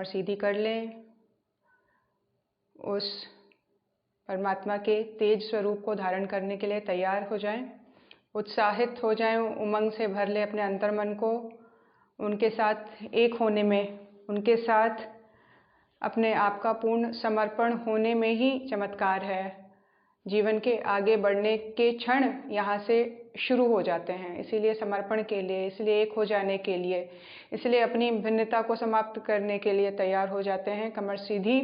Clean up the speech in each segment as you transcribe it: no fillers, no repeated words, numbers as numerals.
कमर सीधी कर लें। उस परमात्मा के तेज स्वरूप को धारण करने के लिए तैयार हो जाएं, उत्साहित हो जाएं, उमंग से भर लें अपने अंतर्मन को। उनके साथ एक होने में, उनके साथ अपने आप का पूर्ण समर्पण होने में ही चमत्कार है। जीवन के आगे बढ़ने के क्षण यहाँ से शुरू हो जाते हैं। इसीलिए समर्पण के लिए, इसलिए एक हो जाने के लिए, इसलिए अपनी भिन्नता को समाप्त करने के लिए तैयार हो जाते हैं। कमर सीधी,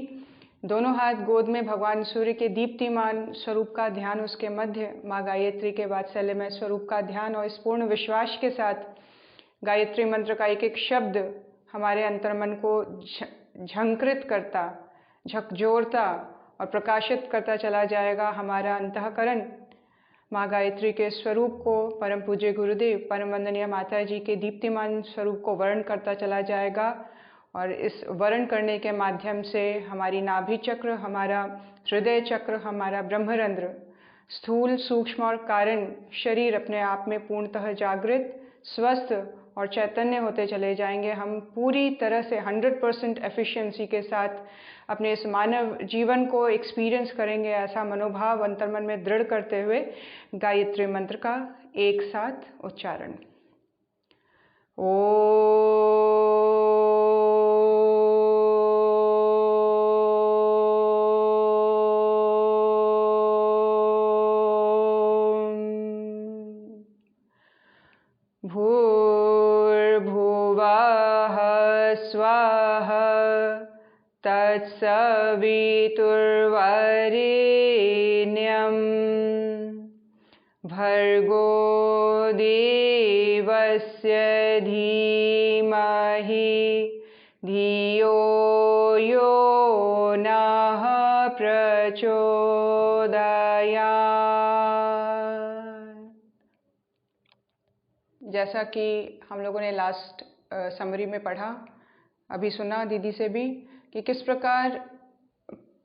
दोनों हाथ गोद में, भगवान सूर्य के दीप्तिमान स्वरूप का ध्यान, उसके मध्य माँ गायत्री के वात्सल्यमय स्वरूप का ध्यान, और इस पूर्ण विश्वास के साथ गायत्री मंत्र का एक एक शब्द हमारे अंतर्मन को झंकृत करता, झकझोरता और प्रकाशित करता चला जाएगा। हमारा अंतःकरण माँ गायत्री के स्वरूप को, परम पूज्य गुरुदेव, परम वंदनीय माता जी के दीप्तिमान स्वरूप को वर्ण करता चला जाएगा। और इस वर्ण करने के माध्यम से हमारी नाभि चक्र, हमारा हृदय चक्र, हमारा ब्रह्मरंध्र, स्थूल, सूक्ष्म और कारण शरीर अपने आप में पूर्णतः जागृत, स्वस्थ और चैतन्य होते चले जाएंगे। हम पूरी तरह से 100% एफिशिएंसी के साथ अपने इस मानव जीवन को एक्सपीरियंस करेंगे। ऐसा मनोभाव अंतर्मन में दृढ़ करते हुए गायत्री मंत्र का एक साथ उच्चारण। भूर्भुवः स्वः तत्सवितुर्वरेण्यं भर्गो देवस्य धीमहि धियो यो नः प्रचोदयात्। जैसा कि हम लोगों ने लास्ट समरी में पढ़ा, अभी सुना दीदी से भी, कि किस प्रकार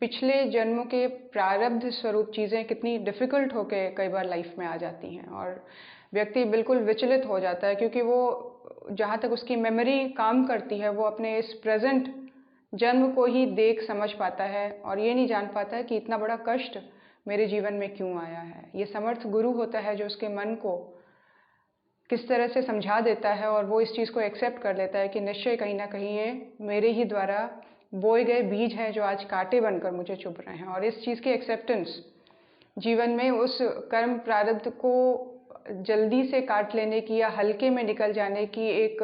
पिछले जन्मों के प्रारब्ध स्वरूप चीज़ें कितनी डिफ़िकल्ट होके कई बार लाइफ में आ जाती हैं और व्यक्ति बिल्कुल विचलित हो जाता है, क्योंकि वो जहाँ तक उसकी मेमोरी काम करती है वो अपने इस प्रेजेंट जन्म को ही देख समझ पाता है और ये नहीं जान पाता है कि इतना बड़ा कष्ट मेरे जीवन में क्यों आया है। ये समर्थ गुरु होता है जो उसके मन को किस तरह से समझा देता है और वो इस चीज़ को एक्सेप्ट कर लेता है कि निश्चय कहीं ना कहीं ये मेरे ही द्वारा बोए गए बीज हैं जो आज कांटे बनकर मुझे चुभ रहे हैं। और इस चीज़ की एक्सेप्टेंस जीवन में उस कर्म प्रारब्ध को जल्दी से काट लेने की या हल्के में निकल जाने की एक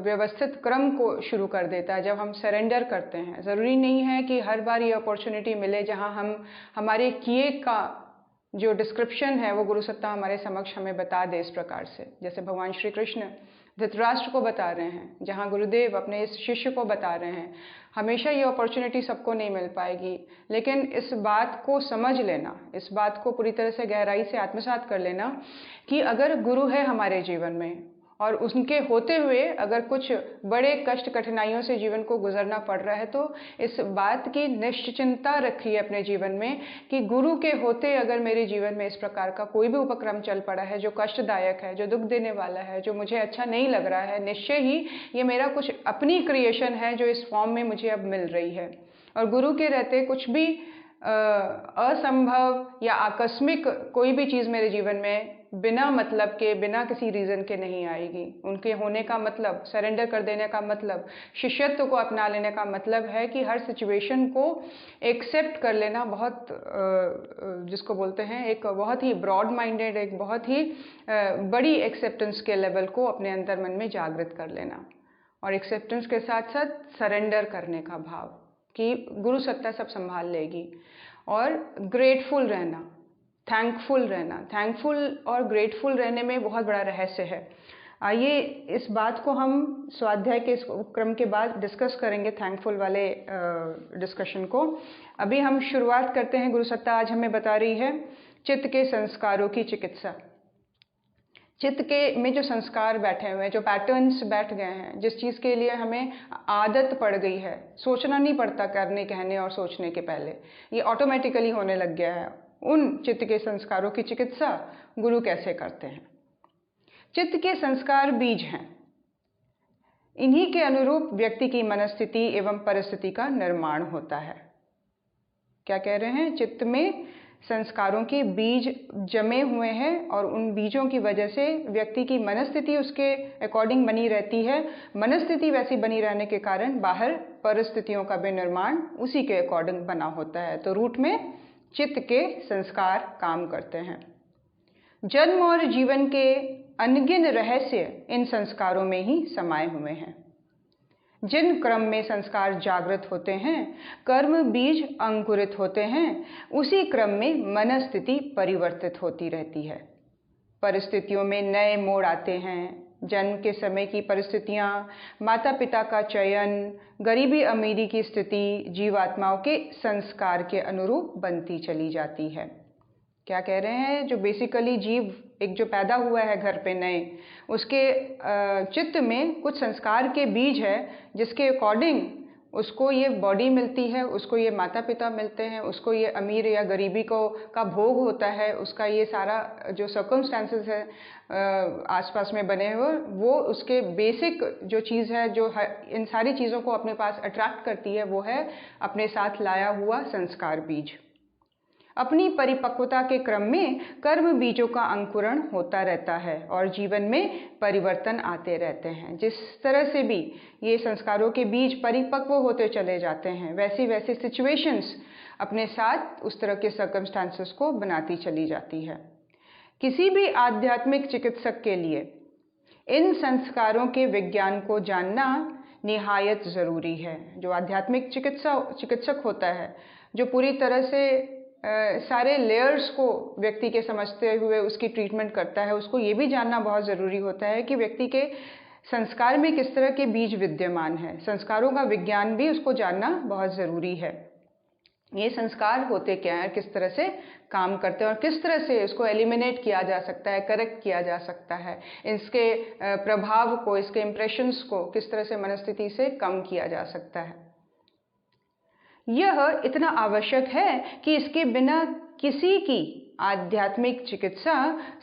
व्यवस्थित क्रम को शुरू कर देता है जब हम सरेंडर करते हैं। ज़रूरी नहीं है कि हर बार ये अपॉर्चुनिटी मिले जहाँ हम हमारे किए का जो डिस्क्रिप्शन है वो गुरु सत्ता हमारे समक्ष हमें बता दे इस प्रकार से, जैसे भगवान श्री कृष्ण धृतराष्ट्र को बता रहे हैं, जहाँ गुरुदेव अपने इस शिष्य को बता रहे हैं। हमेशा ये अपॉर्चुनिटी सबको नहीं मिल पाएगी, लेकिन इस बात को समझ लेना, इस बात को पूरी तरह से गहराई से आत्मसात कर लेना कि अगर गुरु है हमारे जीवन में और उनके होते हुए अगर कुछ बड़े कष्ट कठिनाइयों से जीवन को गुजरना पड़ रहा है, तो इस बात की निश्चिंतता रखिए अपने जीवन में कि गुरु के होते अगर मेरे जीवन में इस प्रकार का कोई भी उपक्रम चल पड़ा है जो कष्टदायक है, जो दुख देने वाला है, जो मुझे अच्छा नहीं लग रहा है, निश्चय ही ये मेरा कुछ अपनी क्रिएशन है जो इस फॉर्म में मुझे अब मिल रही है। और गुरु के रहते कुछ भी असंभव या आकस्मिक कोई भी चीज़ मेरे जीवन में बिना मतलब के, बिना किसी रीज़न के नहीं आएगी। उनके होने का मतलब, सरेंडर कर देने का मतलब, शिष्यत्व को अपना लेने का मतलब है कि हर सिचुएशन को एक्सेप्ट कर लेना, बहुत जिसको बोलते हैं एक बहुत ही ब्रॉड माइंडेड, एक बहुत ही बड़ी एक्सेप्टेंस के लेवल को अपने अंतर मन में जागृत कर लेना। और एक्सेप्टेंस के साथ साथ सरेंडर करने का भाव कि गुरु सत्ता सब संभाल लेगी। और ग्रेटफुल रहना, थैंकफुल रहना, थैंकफुल और ग्रेटफुल रहने में बहुत बड़ा रहस्य है। आइए इस बात को हम स्वाध्याय के इस क्रम के बाद डिस्कस करेंगे, थैंकफुल वाले डिस्कशन को। अभी हम शुरुआत करते हैं। गुरु सत्ता आज हमें बता रही है चित्त के संस्कारों की चिकित्सा। चित्त के में जो संस्कार बैठे हुए हैं, जो पैटर्न्स बैठ गए हैं, जिस चीज़ के लिए हमें आदत पड़ गई है, सोचना नहीं पड़ता करने, कहने और सोचने के पहले, ये ऑटोमेटिकली होने लग गया है, उन चित्त के संस्कारों की चिकित्सा गुरु कैसे करते हैं। चित्त के संस्कार बीज हैं। इन्हीं के अनुरूप व्यक्ति की मनस्थिति एवं परिस्थिति का निर्माण होता है। क्या कह रहे हैं? चित्त में संस्कारों के बीज जमे हुए हैं और उन बीजों की वजह से व्यक्ति की मनस्थिति उसके अकॉर्डिंग बनी रहती है। मनस्थिति वैसी बनी रहने के कारण बाहर परिस्थितियों का भी निर्माण उसी के अकॉर्डिंग बना होता है। तो रूट में चित्त के संस्कार काम करते हैं। जन्म और जीवन के अनगिन रहस्य इन संस्कारों में ही समाये हुए हैं। जिन क्रम में संस्कार जागृत होते हैं, कर्म बीज अंकुरित होते हैं, उसी क्रम में मनस्थिति परिवर्तित होती रहती है। परिस्थितियों में नए मोड़ आते हैं। जन्म के समय की परिस्थितियां, माता पिता का चयन, गरीबी अमीरी की स्थिति जीवात्माओं के संस्कार के अनुरूप बनती चली जाती है। क्या कह रहे हैं? जो बेसिकली जीव एक जो पैदा हुआ है घर पे नए, उसके चित्त में कुछ संस्कार के बीज है जिसके अकॉर्डिंग उसको ये बॉडी मिलती है, उसको ये माता पिता मिलते हैं, उसको ये अमीर या गरीबी का भोग होता है, उसका ये सारा जो सर्कमस्टांसेस है आसपास में बने हुए, वो उसके बेसिक जो चीज़ है जो इन सारी चीज़ों को अपने पास अट्रैक्ट करती है, वो है अपने साथ लाया हुआ संस्कार बीज। अपनी परिपक्वता के क्रम में कर्म बीजों का अंकुरण होता रहता है और जीवन में परिवर्तन आते रहते हैं। जिस तरह से भी ये संस्कारों के बीज परिपक्व होते चले जाते हैं, वैसी वैसी सिचुएशंस अपने साथ उस तरह के सर्कमस्टांसेस को बनाती चली जाती है। किसी भी आध्यात्मिक चिकित्सक के लिए इन संस्कारों के विज्ञान को जानना निहायत ज़रूरी है। जो आध्यात्मिक चिकित्सक होता है, जो पूरी तरह से सारे लेयर्स को व्यक्ति के समझते हुए उसकी ट्रीटमेंट करता है, उसको ये भी जानना बहुत ज़रूरी होता है कि व्यक्ति के संस्कार में किस तरह के बीज विद्यमान है। संस्कारों का विज्ञान भी उसको जानना बहुत ज़रूरी है। ये संस्कार होते क्या हैं, किस तरह से काम करते हैं और किस तरह से इसको एलिमिनेट किया जा सकता है, करेक्ट किया जा सकता है, इसके प्रभाव को, इसके इम्प्रेशंस को किस तरह से मनस्थिति से कम किया जा सकता है। यह इतना आवश्यक है कि इसके बिना किसी की आध्यात्मिक चिकित्सा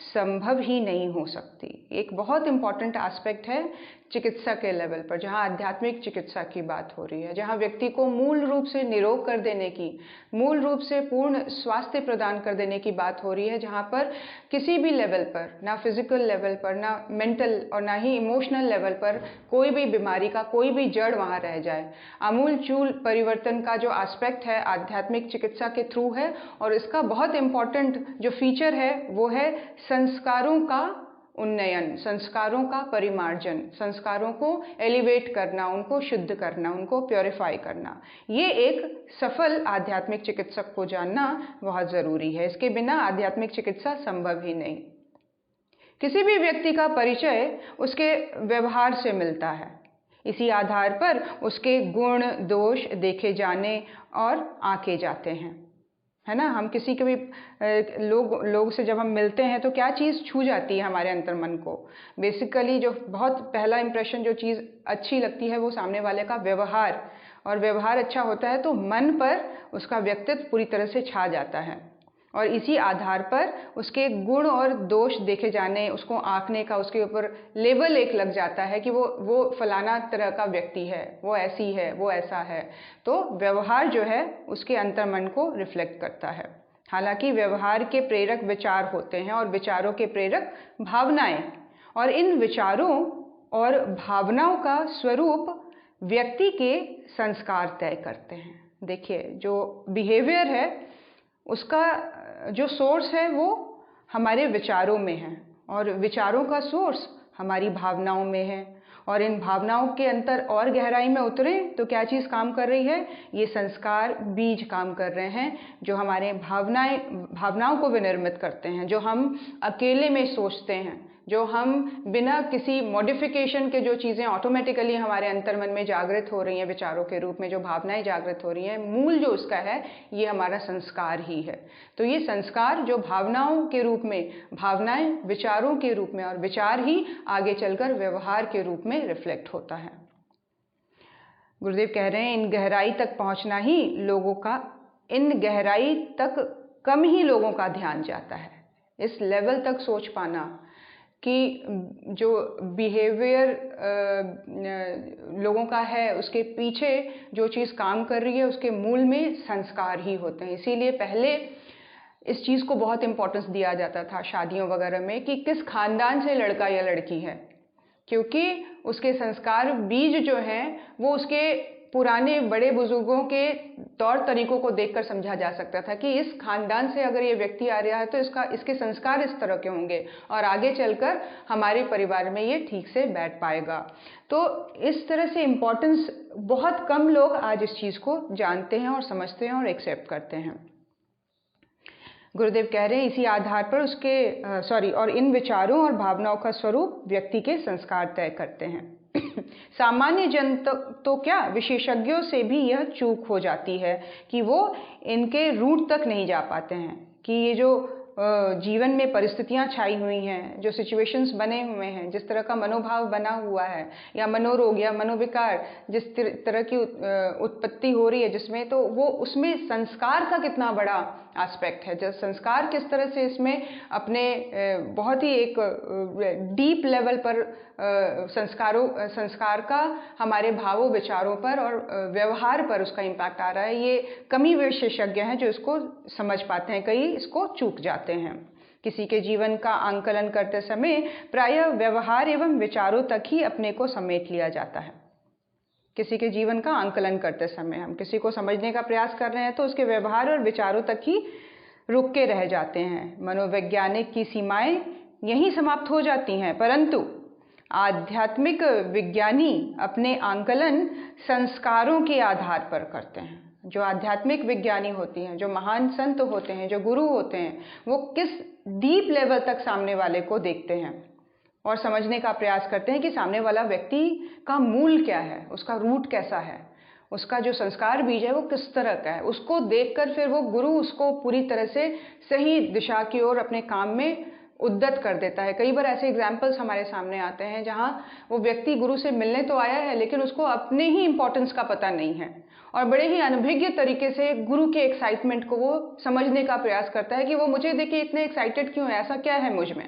संभव ही नहीं हो सकती। एक बहुत इंपॉर्टेंट एस्पेक्ट है चिकित्सा के लेवल पर, जहाँ आध्यात्मिक चिकित्सा की बात हो रही है, जहाँ व्यक्ति को मूल रूप से निरोग कर देने की, मूल रूप से पूर्ण स्वास्थ्य प्रदान कर देने की बात हो रही है, जहाँ पर किसी भी लेवल पर, ना फिजिकल लेवल पर, ना मेंटल और ना ही इमोशनल लेवल पर कोई भी बीमारी का कोई भी जड़ वहाँ रह जाए। आमूल चूल परिवर्तन का जो एस्पेक्ट है आध्यात्मिक चिकित्सा के थ्रू है और इसका बहुत इंपॉर्टेंट जो फीचर है वो है संस्कारों का उन्नयन, संस्कारों का परिमार्जन, संस्कारों को एलिवेट करना, उनको शुद्ध करना, उनको प्योरीफाई करना। ये एक सफल आध्यात्मिक चिकित्सक को जानना बहुत ज़रूरी है। इसके बिना आध्यात्मिक चिकित्सा संभव ही नहीं। किसी भी व्यक्ति का परिचय उसके व्यवहार से मिलता है। इसी आधार पर उसके गुण दोष देखे जाने और आंके जाते हैं, है ना। हम किसी के भी लोग से जब हम मिलते हैं तो क्या चीज़ छू जाती है हमारे अंतर्मन को? बेसिकली जो बहुत पहला इंप्रेशन जो चीज़ अच्छी लगती है वो सामने वाले का व्यवहार, और व्यवहार अच्छा होता है तो मन पर उसका व्यक्तित्व पूरी तरह से छा जाता है और इसी आधार पर उसके गुण और दोष देखे जाने, उसको आंकने का उसके ऊपर लेबल एक लग जाता है कि वो फलाना तरह का व्यक्ति है, वो ऐसी है, वो ऐसा है। तो व्यवहार जो है उसके अंतर्मन को रिफ्लेक्ट करता है। हालांकि व्यवहार के प्रेरक विचार होते हैं और विचारों के प्रेरक भावनाएं, और इन विचारों और भावनाओं का स्वरूप व्यक्ति के संस्कार तय करते हैं। देखिए, जो बिहेवियर है उसका जो सोर्स है वो हमारे विचारों में है और विचारों का सोर्स हमारी भावनाओं में है, और इन भावनाओं के अंतर और गहराई में उतरे तो क्या चीज़ काम कर रही है? ये संस्कार बीज काम कर रहे हैं जो हमारे भावनाओं को विनिर्मित करते हैं, जो हम अकेले में सोचते हैं, जो हम बिना किसी मॉडिफिकेशन के जो चीज़ें ऑटोमेटिकली हमारे अंतर्मन में जागृत हो रही हैं विचारों के रूप में, जो भावनाएं जागृत हो रही हैं, मूल जो उसका है ये हमारा संस्कार ही है। तो ये संस्कार जो भावनाओं के रूप में, भावनाएं विचारों के रूप में, और विचार ही आगे चलकर व्यवहार के रूप में रिफ्लेक्ट होता है। गुरुदेव कह रहे हैं इन गहराई तक पहुंचना ही लोगों का, इन गहराई तक कम ही लोगों का ध्यान जाता है। इस लेवल तक सोच पाना कि जो बिहेवियर लोगों का है उसके पीछे जो चीज़ काम कर रही है उसके मूल में संस्कार ही होते हैं। इसीलिए पहले इस चीज़ को बहुत इम्पोर्टेंस दिया जाता था शादियों वगैरह में कि किस खानदान से लड़का या लड़की है, क्योंकि उसके संस्कार बीज जो हैं वो उसके पुराने बड़े बुजुर्गों के तौर तरीकों को देखकर समझा जा सकता था कि इस खानदान से अगर ये व्यक्ति आ रहा है तो इसके संस्कार इस तरह के होंगे और आगे चलकर हमारे परिवार में ये ठीक से बैठ पाएगा। तो इस तरह से इम्पोर्टेंस बहुत कम लोग आज इस चीज़ को जानते हैं और समझते हैं और एक्सेप्ट करते हैं। गुरुदेव कह रहे हैं इसी आधार पर और इन विचारों और भावनाओं का स्वरूप व्यक्ति के संस्कार तय करते हैं। सामान्य जन तो क्या विशेषज्ञों से भी यह चूक हो जाती है कि वो इनके रूट तक नहीं जा पाते हैं कि ये जो जीवन में परिस्थितियां छाई हुई हैं, जो सिचुएशंस बने हुए हैं, जिस तरह का मनोभाव बना हुआ है या मनोरोग या मनोविकार जिस तरह की उत्पत्ति हो रही है जिसमें, तो वो उसमें संस्कार का कितना बड़ा एस्पेक्ट है, जब संस्कार किस तरह से इसमें अपने बहुत ही एक डीप लेवल पर संस्कार का हमारे भावों विचारों पर और व्यवहार पर उसका इम्पैक्ट आ रहा है, ये कम ही विशेषज्ञ हैं जो इसको समझ पाते हैं, कई इसको चूक जाते हैं। किसी के जीवन का आंकलन करते समय प्रायः व्यवहार एवं विचारों तक ही अपने को समेट लिया जाता है। किसी के जीवन का आंकलन करते समय हम किसी को समझने का प्रयास कर रहे हैं तो उसके व्यवहार और विचारों तक ही रुक के रह जाते हैं। मनोवैज्ञानिक की सीमाएं यहीं समाप्त हो जाती हैं, परंतु आध्यात्मिक विज्ञानी अपने आंकलन संस्कारों के आधार पर करते हैं। जो आध्यात्मिक विज्ञानी होती हैं, जो महान संत होते हैं, जो गुरु होते हैं, वो किस डीप लेवल तक सामने वाले को देखते हैं और समझने का प्रयास करते हैं कि सामने वाला व्यक्ति का मूल क्या है, उसका रूट कैसा है, उसका जो संस्कार बीज है वो किस तरह का है। उसको देखकर फिर वो गुरु उसको पूरी तरह से सही दिशा की ओर अपने काम में उद्यत कर देता है। कई बार ऐसे एग्जाम्पल्स हमारे सामने आते हैं जहाँ वो व्यक्ति गुरु से मिलने तो आया है लेकिन उसको अपने ही इम्पोर्टेंस का पता नहीं है और बड़े ही अनभिज्ञ तरीके से गुरु के एक्साइटमेंट को वो समझने का प्रयास करता है कि वो मुझे देखिए इतने एक्साइटेड क्यों है, ऐसा क्या है मुझ में,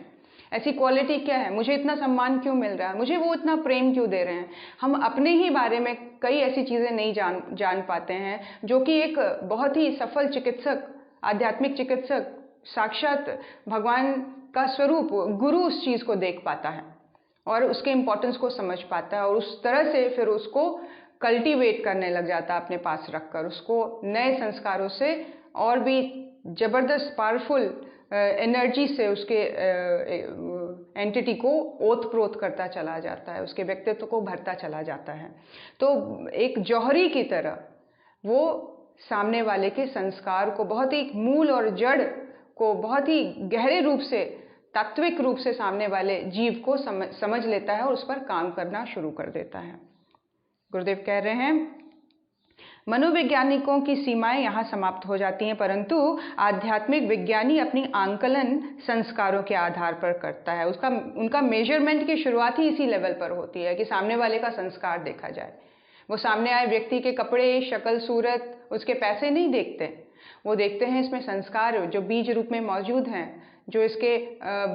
ऐसी क्वालिटी क्या है, मुझे इतना सम्मान क्यों मिल रहा है, मुझे वो इतना प्रेम क्यों दे रहे हैं। हम अपने ही बारे में कई ऐसी चीज़ें नहीं जान पाते हैं जो कि एक बहुत ही सफल चिकित्सक, आध्यात्मिक चिकित्सक, साक्षात भगवान का स्वरूप गुरु उस चीज़ को देख पाता है और उसके इम्पोर्टेंस को समझ पाता है और उस तरह से फिर उसको कल्टीवेट करने लग जाता है अपने पास रखकर, उसको नए संस्कारों से और भी ज़बरदस्त पावरफुल एनर्जी से उसके एंटिटी को ओतप्रोत करता चला जाता है, उसके व्यक्तित्व को भरता चला जाता है। तो एक जौहरी की तरह वो सामने वाले के संस्कार को बहुत ही मूल और जड़ को बहुत ही गहरे रूप से, तात्विक रूप से सामने वाले जीव को समझ लेता है और उस पर काम करना शुरू कर देता है। गुरुदेव कह रहे हैं मनोवैज्ञानिकों की सीमाएं यहाँ समाप्त हो जाती हैं, परंतु आध्यात्मिक विज्ञानी अपनी आंकलन संस्कारों के आधार पर करता है। उनका मेजरमेंट की शुरुआत ही इसी लेवल पर होती है कि सामने वाले का संस्कार देखा जाए। वो सामने आए व्यक्ति के कपड़े, शक्ल, सूरत, उसके पैसे नहीं देखते, वो देखते हैं इसमें संस्कार जो बीज रूप में मौजूद हैं, जो इसके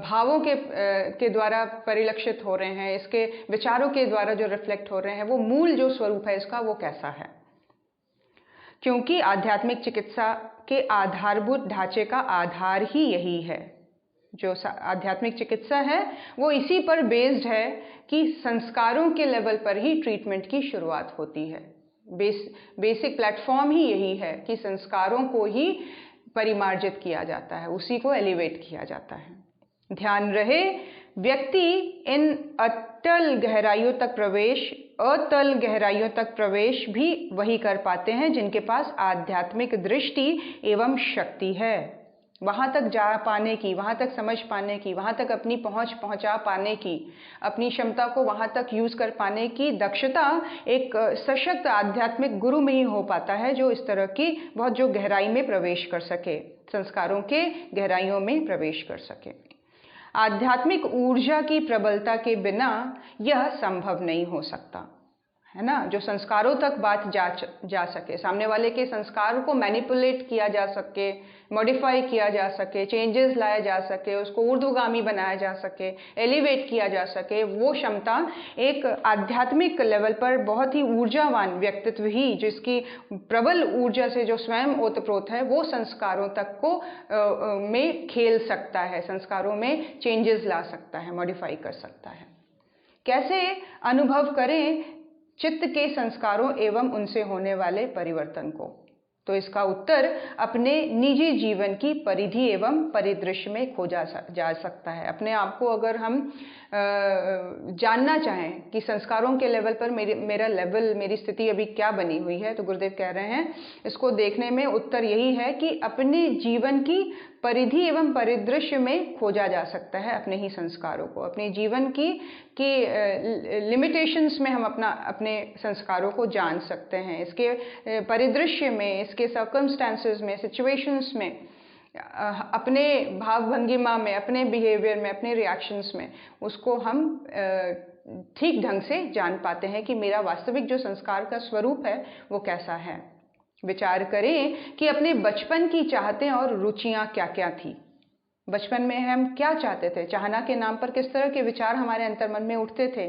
भावों के द्वारा परिलक्षित हो रहे हैं, इसके विचारों के द्वारा जो रिफ्लेक्ट हो रहे हैं, वो मूल जो स्वरूप है इसका वो कैसा है। क्योंकि आध्यात्मिक चिकित्सा के आधारभूत ढांचे का आधार ही यही है। जो आध्यात्मिक चिकित्सा है वो इसी पर बेस्ड है कि संस्कारों के लेवल पर ही ट्रीटमेंट की शुरुआत होती है। बेसिक प्लेटफॉर्म ही यही है कि संस्कारों को ही परिमार्जित किया जाता है, उसी को एलिवेट किया जाता है। ध्यान रहे, व्यक्ति इन अतल गहराइयों तक प्रवेश भी वही कर पाते हैं जिनके पास आध्यात्मिक दृष्टि एवं शक्ति है। वहाँ तक जा पाने की, वहाँ तक समझ पाने की, वहाँ तक अपनी पहुँचा पाने की, अपनी क्षमता को वहाँ तक यूज़ कर पाने की दक्षता एक सशक्त आध्यात्मिक गुरु में ही हो पाता है, जो इस तरह की बहुत जो गहराई में प्रवेश कर सके, संस्कारों के गहराइयों में प्रवेश कर सके। आध्यात्मिक ऊर्जा की प्रबलता के बिना यह संभव नहीं हो सकता। है ना, जो संस्कारों तक बात जा सके, सामने वाले के संस्कार को मैनिपुलेट किया जा सके, मॉडिफाई किया जा सके, चेंजेस लाया जा सके, उसको ऊर्ध्वगामी बनाया जा सके, एलिवेट किया जा सके, वो क्षमता एक आध्यात्मिक लेवल पर बहुत ही ऊर्जावान व्यक्तित्व ही, जिसकी प्रबल ऊर्जा से जो स्वयं ओतप्रोत है, वो संस्कारों तक को में खेल सकता है, संस्कारों में चेंजेस ला सकता है, मॉडिफाई कर सकता है। कैसे अनुभव करें चित्त के संस्कारों एवं उनसे होने वाले परिवर्तन को? तो इसका उत्तर अपने निजी जीवन की परिधि एवं परिदृश्य में खोजा जा सकता है। अपने आप को अगर हम जानना चाहें कि संस्कारों के लेवल पर मेरा लेवल, मेरी स्थिति अभी क्या बनी हुई है, तो गुरुदेव कह रहे हैं इसको देखने में उत्तर यही है कि अपने जीवन की परिधि एवं परिदृश्य में खोजा जा सकता है अपने ही संस्कारों को। अपने जीवन की लिमिटेशंस में हम अपने संस्कारों को जान सकते हैं। इसके परिदृश्य में, इसके सर्कमस्टांसेस में, सिचुएशंस में, अपने भाव भंगिमा में, अपने बिहेवियर में, अपने रिएक्शंस में, उसको हम ठीक ढंग से जान पाते हैं कि मेरा वास्तविक जो संस्कार का स्वरूप है वो कैसा है। विचार करें कि अपने बचपन की चाहतें और रुचियां क्या क्या थी। बचपन में हम क्या चाहते थे? चाहना के नाम पर किस तरह के विचार हमारे अंतर्मन में उठते थे?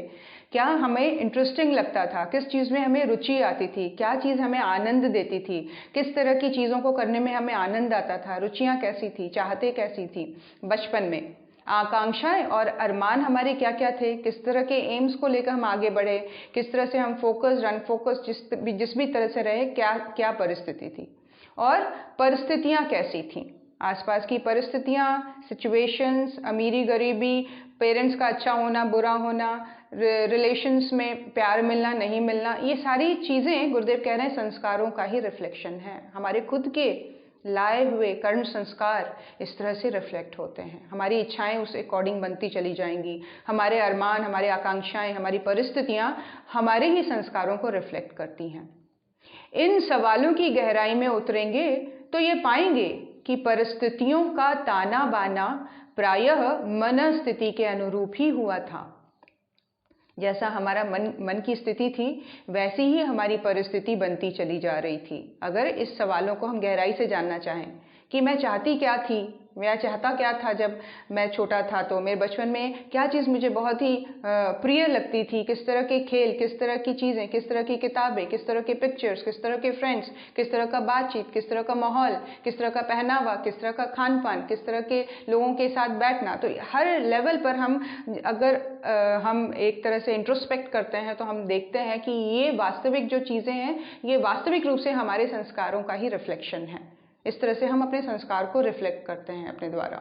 क्या हमें इंटरेस्टिंग लगता था? किस चीज़ में हमें रुचि आती थी? क्या चीज़ हमें आनंद देती थी? किस तरह की चीज़ों को करने में हमें आनंद आता था? रुचियाँ कैसी थी? चाहते कैसी थी? बचपन में आकांक्षाएं और अरमान हमारे क्या क्या थे? किस तरह के एम्स को लेकर हम आगे बढ़े? किस तरह से हम फोकस्ड, अनफोकस्ड, जिस भी तरह से रहे, क्या परिस्थिति थी? और परिस्थितियाँ कैसी थी? आसपास की परिस्थितियाँ, सिचुएशंस, अमीरी गरीबी, पेरेंट्स का अच्छा होना, बुरा होना, रिलेशंस में प्यार मिलना, नहीं मिलना, ये सारी चीज़ें गुरुदेव कह रहे हैं संस्कारों का ही रिफ्लेक्शन है। हमारे खुद के लाए हुए कर्म संस्कार इस तरह से रिफ्लेक्ट होते हैं। हमारी इच्छाएं उस अकॉर्डिंग बनती चली जाएंगी। हमारे अरमान, हमारी आकांक्षाएं, हमारी परिस्थितियां हमारे ही संस्कारों को रिफ्लेक्ट करती हैं। इन सवालों की गहराई में उतरेंगे तो ये पाएंगे कि परिस्थितियों का ताना बाना प्रायः मनस्थिति के अनुरूप ही हुआ था। जैसा हमारा मन की स्थिति थी, वैसी ही हमारी परिस्थिति बनती चली जा रही थी। अगर इस सवालों को हम गहराई से जानना चाहें कि मैं चाहती क्या थी, मैं चाहता क्या था जब मैं छोटा था, तो मेरे बचपन में क्या चीज़ मुझे बहुत ही प्रिय लगती थी, किस तरह के खेल, किस तरह की चीज़ें, किस तरह की किताबें, किस तरह के पिक्चर्स, किस तरह के फ्रेंड्स, किस तरह का बातचीत, किस तरह का माहौल, किस तरह का पहनावा, किस तरह का खान पान, किस तरह के लोगों के साथ बैठना। तो हर लेवल पर हम एक तरह से इंट्रोस्पेक्ट करते हैं तो हम देखते हैं कि ये वास्तविक जो चीज़ें हैं, ये वास्तविक रूप से हमारे संस्कारों का ही रिफ्लेक्शन है। इस तरह से हम अपने संस्कार को रिफ्लेक्ट करते हैं अपने द्वारा।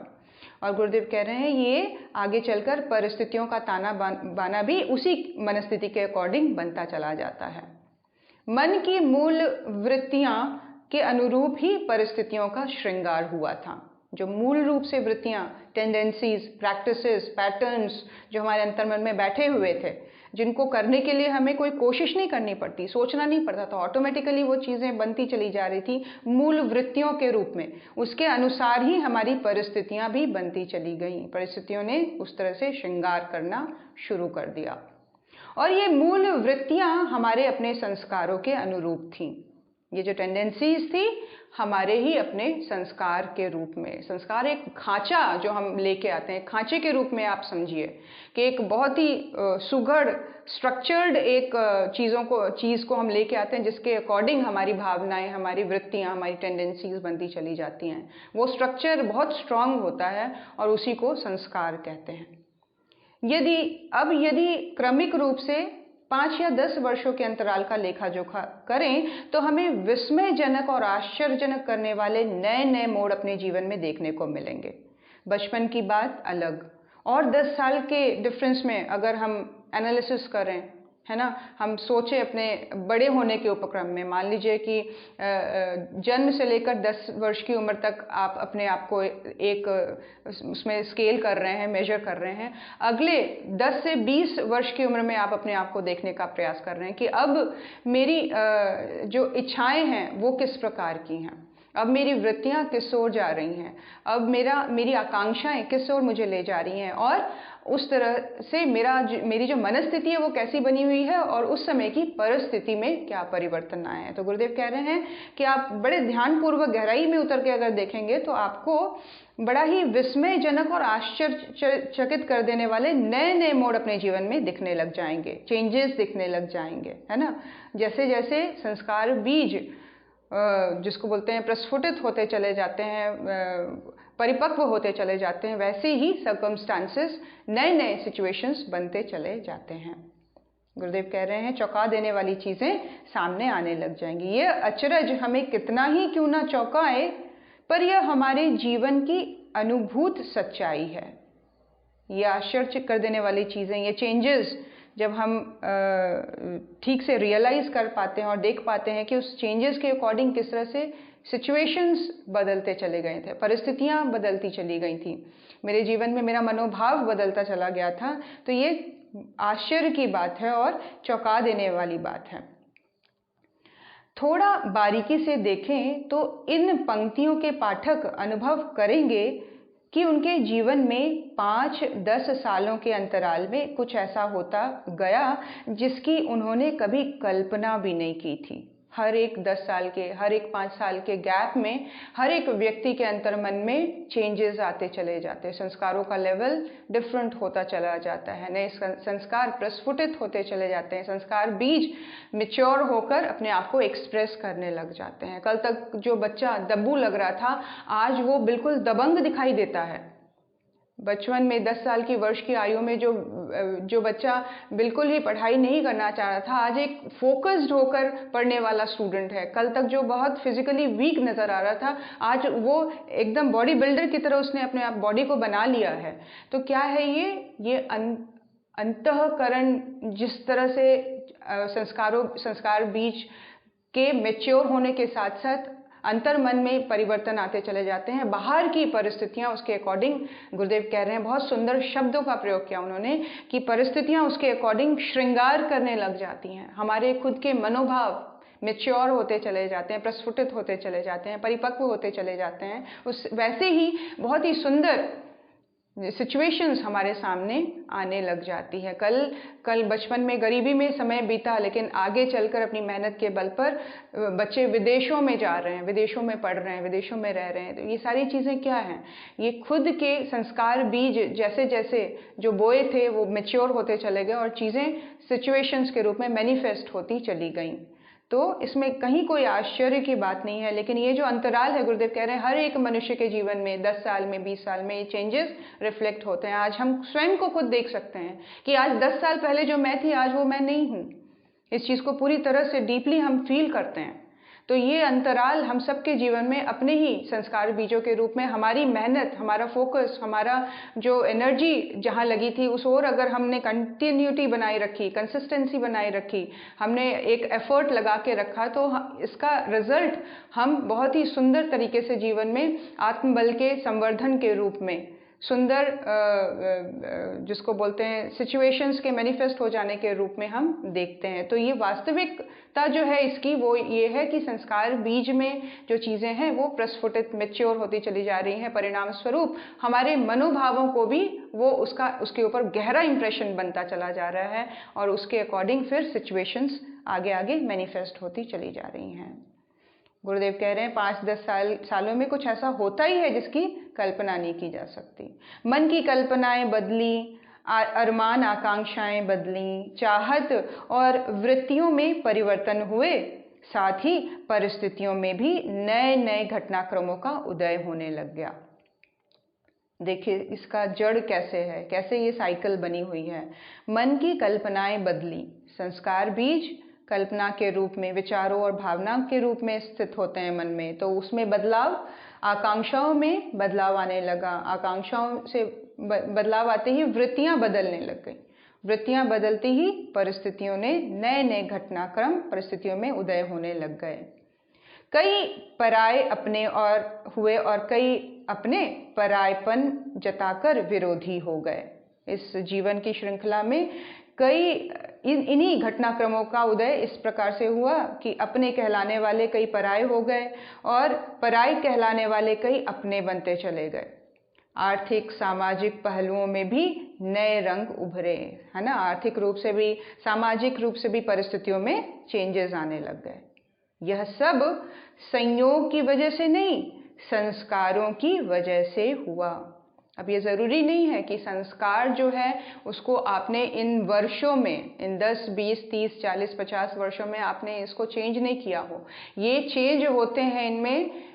और गुरुदेव कह रहे हैं ये आगे चलकर परिस्थितियों का ताना बाना भी उसी मनस्थिति के अकॉर्डिंग बनता चला जाता है। मन की मूल वृत्तियां के अनुरूप ही परिस्थितियों का श्रृंगार हुआ था। जो मूल रूप से वृत्तियां, टेंडेंसीज, प्रैक्टिसेस, पैटर्न्स जो हमारे अंतर्मन में बैठे हुए थे, जिनको करने के लिए हमें कोई कोशिश नहीं करनी पड़ती, सोचना नहीं पड़ता था, ऑटोमेटिकली वो चीज़ें बनती चली जा रही थी मूल वृत्तियों के रूप में। उसके अनुसार ही हमारी परिस्थितियां भी बनती चली गईं। परिस्थितियों ने उस तरह से श्रृंगार करना शुरू कर दिया और ये मूल वृत्तियां हमारे अपने संस्कारों के अनुरूप थीं। ये जो टेंडेंसीज थी हमारे ही अपने संस्कार के रूप में। संस्कार एक खांचा जो हम लेके आते हैं, खांचे के रूप में आप समझिए कि एक बहुत ही सुघड़ स्ट्रक्चर्ड एक चीज़ को हम लेके आते हैं, जिसके अकॉर्डिंग हमारी भावनाएं, हमारी वृत्तियां, हमारी टेंडेंसीज बनती चली जाती हैं। वो स्ट्रक्चर बहुत स्ट्रांग होता है और उसी को संस्कार कहते हैं। यदि क्रमिक रूप से 5 या 10 वर्षों के अंतराल का लेखा जोखा करें तो हमें विस्मयजनक और आश्चर्यजनक करने वाले नए नए मोड़ अपने जीवन में देखने को मिलेंगे। बचपन की बात अलग, और 10 साल के डिफरेंस में अगर हम एनालिसिस करें, है ना, हम सोचें अपने बड़े होने के उपक्रम में, मान लीजिए कि जन्म से लेकर 10 वर्ष की उम्र तक आप अपने आप को एक उसमें स्केल कर रहे हैं, मेजर कर रहे हैं। अगले 10 से 20 वर्ष की उम्र में आप अपने आप को देखने का प्रयास कर रहे हैं कि अब मेरी जो इच्छाएं हैं वो किस प्रकार की हैं, अब मेरी वृत्तियां किस ओर जा रही हैं, अब मेरी आकांक्षाएं किस ओर मुझे ले जा रही हैं। और उस तरह से मेरी जो मनस्थिति है वो कैसी बनी हुई है और उस समय की परिस्थिति में क्या परिवर्तन आए हैं। तो गुरुदेव कह रहे हैं कि आप बड़े ध्यानपूर्वक गहराई में उतर के अगर देखेंगे तो आपको बड़ा ही विस्मयजनक और आश्चर्यचकित कर देने वाले नए नए मोड़ अपने जीवन में दिखने लग जाएंगे, चेंजेस दिखने लग जाएंगे, है ना। जैसे जैसे संस्कार बीज जिसको बोलते हैं प्रस्फुटित होते चले जाते हैं, परिपक्व होते चले जाते हैं, वैसे ही सर्कमस्टांसेस, नए नए सिचुएशंस बनते चले जाते हैं। गुरुदेव कह रहे हैं चौंका देने वाली चीज़ें सामने आने लग जाएंगी। ये अचरज हमें कितना ही क्यों ना चौंकाए, पर यह हमारे जीवन की अनुभूत सच्चाई है। ये आश्चर्य कर देने वाली चीज़ें, ये चेंजेस जब हम ठीक से रियलाइज़ कर पाते हैं और देख पाते हैं कि उस चेंजेस के अकॉर्डिंग किस तरह से सिचुएशंस बदलते चले गए थे, परिस्थितियाँ बदलती चली गई थी, मेरे जीवन में मेरा मनोभाव बदलता चला गया था। तो ये आश्चर्य की बात है और चौंका देने वाली बात है। थोड़ा बारीकी से देखें तो इन पंक्तियों के पाठक अनुभव करेंगे कि उनके जीवन में 5-10 सालों के अंतराल में कुछ ऐसा होता गया जिसकी उन्होंने कभी कल्पना भी नहीं की थी। हर एक 10 साल के, हर एक 5 साल के गैप में हर एक व्यक्ति के अंतर्मन में चेंजेस आते चले जाते हैं, संस्कारों का लेवल डिफरेंट होता चला जाता है, नए संस्कार प्रस्फुटित होते चले जाते हैं, संस्कार बीज मैच्योर होकर अपने आप को एक्सप्रेस करने लग जाते हैं। कल तक जो बच्चा दब्बू लग रहा था, आज वो बिल्कुल दबंग दिखाई देता है। बचपन में 10 साल की वर्ष की आयु में जो बच्चा बिल्कुल ही पढ़ाई नहीं करना चाह रहा था, आज एक फोकस्ड होकर पढ़ने वाला स्टूडेंट है। कल तक जो बहुत फिजिकली वीक नज़र आ रहा था, आज वो एकदम बॉडी बिल्डर की तरह उसने अपने आप बॉडी को बना लिया है। तो क्या है ये अंतःकरण जिस तरह से संस्कार बीज के मैच्योर होने के साथ साथ अंतर्मन में परिवर्तन आते चले जाते हैं। बाहर की परिस्थितियां उसके अकॉर्डिंग, गुरुदेव कह रहे हैं, बहुत सुंदर शब्दों का प्रयोग किया उन्होंने कि परिस्थितियां उसके अकॉर्डिंग श्रृंगार करने लग जाती हैं। हमारे खुद के मनोभाव मैच्योर होते चले जाते हैं, प्रस्फुटित होते चले जाते हैं, परिपक्व होते चले जाते हैं। वैसे ही बहुत ही सुंदर सिचुएशंस हमारे सामने आने लग जाती है। कल बचपन में गरीबी में समय बीता, लेकिन आगे चलकर अपनी मेहनत के बल पर बच्चे विदेशों में जा रहे हैं, विदेशों में पढ़ रहे हैं, विदेशों में रह रहे हैं। तो ये सारी चीज़ें क्या हैं? ये खुद के संस्कार बीज जैसे जैसे जो बोए थे वो मैच्योर होते चले गए और चीज़ें सिचुएशंस के रूप में मैनिफेस्ट होती चली गईं। तो इसमें कहीं कोई आश्चर्य की बात नहीं है। लेकिन ये जो अंतराल है, गुरुदेव कह रहे हैं, हर एक मनुष्य के जीवन में 10 साल में, 20 साल में ये चेंजेस रिफ्लेक्ट होते हैं। आज हम स्वयं को खुद देख सकते हैं कि आज 10 साल पहले जो मैं थी, आज वो मैं नहीं हूँ। इस चीज़ को पूरी तरह से डीपली हम फील करते हैं। तो ये अंतराल हम सबके जीवन में अपने ही संस्कार बीजों के रूप में हमारी मेहनत, हमारा फोकस, हमारा जो एनर्जी जहाँ लगी थी उस ओर अगर हमने कंटिन्यूटी बनाए रखी, कंसिस्टेंसी बनाए रखी, हमने एक एफर्ट लगा के रखा, तो इसका रिजल्ट हम बहुत ही सुंदर तरीके से जीवन में आत्मबल के संवर्धन के रूप में, सुंदर जिसको बोलते हैं सिचुएशंस के मैनिफेस्ट हो जाने के रूप में हम देखते हैं। तो ये वास्तविकता जो है इसकी वो ये है कि संस्कार बीज में जो चीज़ें हैं वो प्रस्फुटित, मैच्योर होती चली जा रही हैं। परिणाम स्वरूप हमारे मनोभावों को भी वो उसके ऊपर गहरा इंप्रेशन बनता चला जा रहा है और उसके अकॉर्डिंग फिर सिचुएशंस आगे आगे मैनिफेस्ट होती चली जा रही हैं। गुरुदेव कह रहे हैं 5-10 सालों में कुछ ऐसा होता ही है जिसकी कल्पना नहीं की जा सकती। मन की कल्पनाएं बदली, अरमान आकांक्षाएं बदली, चाहत और वृत्तियों में परिवर्तन हुए, साथ ही परिस्थितियों में भी नए नए घटनाक्रमों का उदय होने लग गया। देखिए इसका जड़ कैसे है, कैसे ये साइकिल बनी हुई है। मन की कल्पनाएं बदली, संस्कार बीज कल्पना के रूप में, विचारों और भावनाओं के रूप में स्थित होते हैं मन में, तो उसमें बदलाव, आकांक्षाओं में बदलाव आने लगा, आकांक्षाओं से बदलाव आते ही वृत्तियां बदलने लग गई, वृत्तियां बदलती ही परिस्थितियों ने नए नए घटनाक्रम परिस्थितियों में उदय होने लग गए। कई पराये अपने और हुए और कई अपने परायपन जताकर विरोधी हो गए। इस जीवन की श्रृंखला में कई इन्हीं घटनाक्रमों का उदय इस प्रकार से हुआ कि अपने कहलाने वाले कई पराये हो गए और पराये कहलाने वाले कई अपने बनते चले गए। आर्थिक सामाजिक पहलुओं में भी नए रंग उभरे, है ना। आर्थिक रूप से भी, सामाजिक रूप से भी परिस्थितियों में चेंजेस आने लग गए। यह सब संयोग की वजह से नहीं, संस्कारों की वजह से हुआ। अब ये ज़रूरी नहीं है कि संस्कार जो है उसको आपने इन वर्षों में, इन 10, 20, 30, 40, 50 वर्षों में आपने इसको चेंज नहीं किया हो। ये चेंज होते हैं इनमें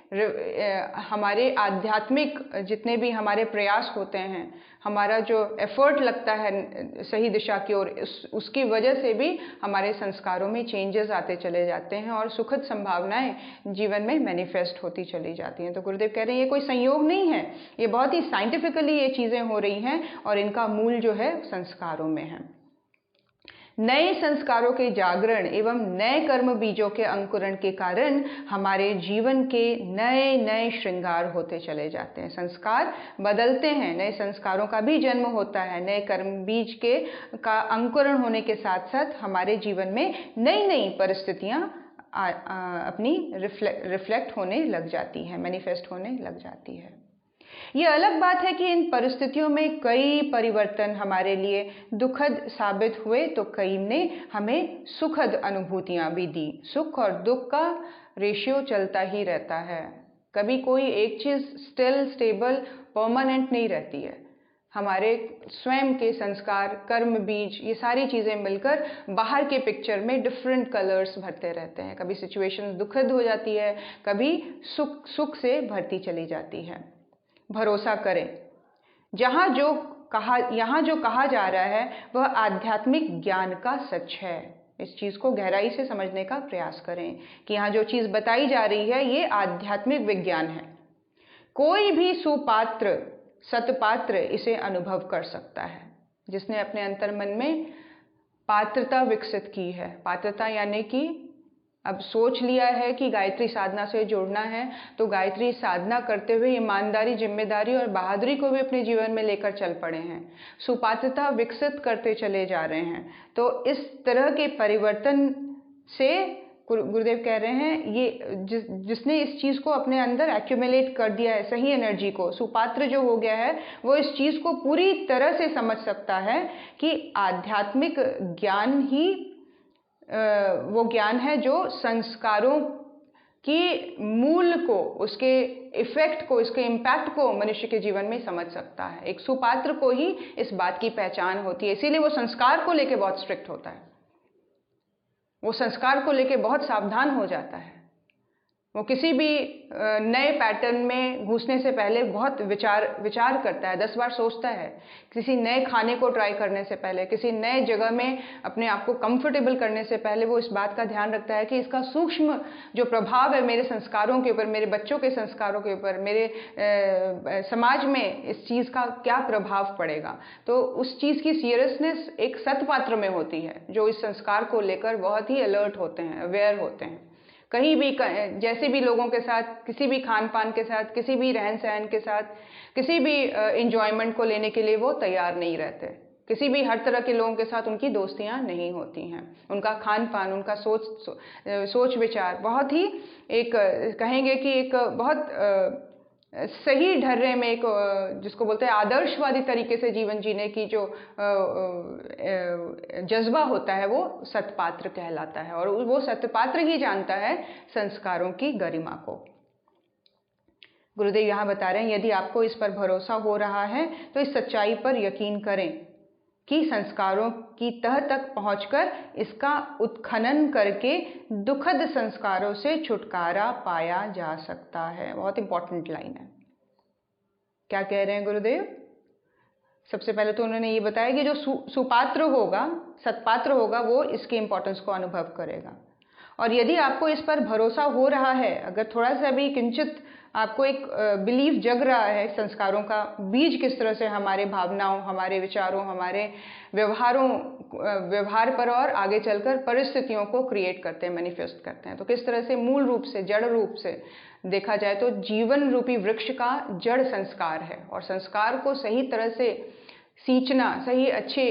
हमारे आध्यात्मिक जितने भी हमारे प्रयास होते हैं, हमारा जो एफर्ट लगता है सही दिशा की ओर, उसकी वजह से भी हमारे संस्कारों में चेंजेस आते चले जाते हैं और सुखद संभावनाएं जीवन में मैनिफेस्ट होती चली जाती हैं। तो गुरुदेव कह रहे हैं ये कोई संयोग नहीं है, ये बहुत ही साइंटिफिकली ये चीज़ें हो रही हैं और इनका मूल जो है संस्कारों में है। नए संस्कारों के जागरण एवं नए कर्म बीजों के अंकुरण के कारण हमारे जीवन के नए नए श्रृंगार होते चले जाते हैं। संस्कार बदलते हैं, नए संस्कारों का भी जन्म होता है। नए कर्म बीज का अंकुरण होने के साथ साथ हमारे जीवन में नई नई परिस्थितियां अपनी रिफ्लेक्ट होने लग जाती हैं, मैनिफेस्ट होने लग जाती है। ये अलग बात है कि इन परिस्थितियों में कई परिवर्तन हमारे लिए दुखद साबित हुए तो कई ने हमें सुखद अनुभूतियां भी दी। सुख और दुख का रेशियो चलता ही रहता है, कभी कोई एक चीज़ स्टेबल परमानेंट नहीं रहती है। हमारे स्वयं के संस्कार, कर्म बीज, ये सारी चीज़ें मिलकर बाहर के पिक्चर में डिफरेंट कलर्स भरते रहते हैं। कभी सिचुएशन दुखद हो जाती है, कभी सुख से भरती चली जाती है। भरोसा करें, यहाँ जो कहा जा रहा है वह आध्यात्मिक ज्ञान का सच है। इस चीज़ को गहराई से समझने का प्रयास करें कि यहाँ जो चीज़ बताई जा रही है ये आध्यात्मिक विज्ञान है। कोई भी सुपात्र, सतपात्र इसे अनुभव कर सकता है, जिसने अपने अंतर्मन में पात्रता विकसित की है। पात्रता यानी कि अब सोच लिया है कि गायत्री साधना से जुड़ना है, तो गायत्री साधना करते हुए ईमानदारी, जिम्मेदारी और बहादुरी को भी अपने जीवन में लेकर चल पड़े हैं, सुपात्रता विकसित करते चले जा रहे हैं। तो इस तरह के परिवर्तन से गुरुदेव कह रहे हैं ये जिसने इस चीज़ को अपने अंदर एक्यूमुलेट कर दिया है, सही एनर्जी को, सुपात्र जो हो गया है, वो इस चीज़ को पूरी तरह से समझ सकता है कि आध्यात्मिक ज्ञान ही वो ज्ञान है जो संस्कारों की मूल को, उसके इफेक्ट को, इसके इम्पैक्ट को मनुष्य के जीवन में समझ सकता है। एक सुपात्र को ही इस बात की पहचान होती है, इसीलिए वो संस्कार को लेके बहुत स्ट्रिक्ट होता है, वो संस्कार को लेके बहुत सावधान हो जाता है। वो किसी भी नए पैटर्न में घुसने से पहले बहुत विचार करता है, 10 बार सोचता है। किसी नए खाने को ट्राई करने से पहले, किसी नए जगह में अपने आप को कंफर्टेबल करने से पहले वो इस बात का ध्यान रखता है कि इसका सूक्ष्म जो प्रभाव है मेरे संस्कारों के ऊपर, मेरे बच्चों के संस्कारों के ऊपर, मेरे समाज में इस चीज़ का क्या प्रभाव पड़ेगा। तो उस चीज़ की सीरियसनेस एक सतपात्र में होती है, जो इस संस्कार को लेकर बहुत ही अलर्ट होते हैं, अवेयर होते हैं। कहीं भी जैसे भी लोगों के साथ, किसी भी खान पान के साथ, किसी भी रहन सहन के साथ, किसी भी इंजॉयमेंट को लेने के लिए वो तैयार नहीं रहते। किसी भी हर तरह के लोगों के साथ उनकी दोस्तियां नहीं होती हैं। उनका खान पान, उनका सोच विचार बहुत ही एक कहेंगे कि एक बहुत सही ढर्रे में, एक जिसको बोलते हैं आदर्शवादी तरीके से जीवन जीने की जो जज्बा होता है वो सतपात्र कहलाता है। और वो सतपात्र ही जानता है संस्कारों की गरिमा को। गुरुदेव यहाँ बता रहे हैं, यदि आपको इस पर भरोसा हो रहा है तो इस सच्चाई पर यकीन करें कि संस्कारों की तह तक पहुंचकर इसका उत्खनन करके दुखद संस्कारों से छुटकारा पाया जा सकता है। बहुत इंपॉर्टेंट लाइन है। क्या कह रहे हैं गुरुदेव? सबसे पहले तो उन्होंने ये बताया कि जो सुपात्र होगा, सतपात्र होगा, वो इसके इंपॉर्टेंस को अनुभव करेगा। और यदि आपको इस पर भरोसा हो रहा है, अगर थोड़ा सा भी किंचित आपको एक बिलीफ जग रहा है, संस्कारों का बीज किस तरह से हमारे भावनाओं, हमारे विचारों, हमारे व्यवहार पर और आगे चलकर परिस्थितियों को क्रिएट करते हैं, मैनिफेस्ट करते हैं, तो किस तरह से मूल रूप से, जड़ रूप से देखा जाए तो जीवन रूपी वृक्ष का जड़ संस्कार है। और संस्कार को सही तरह से सींचना, सही अच्छे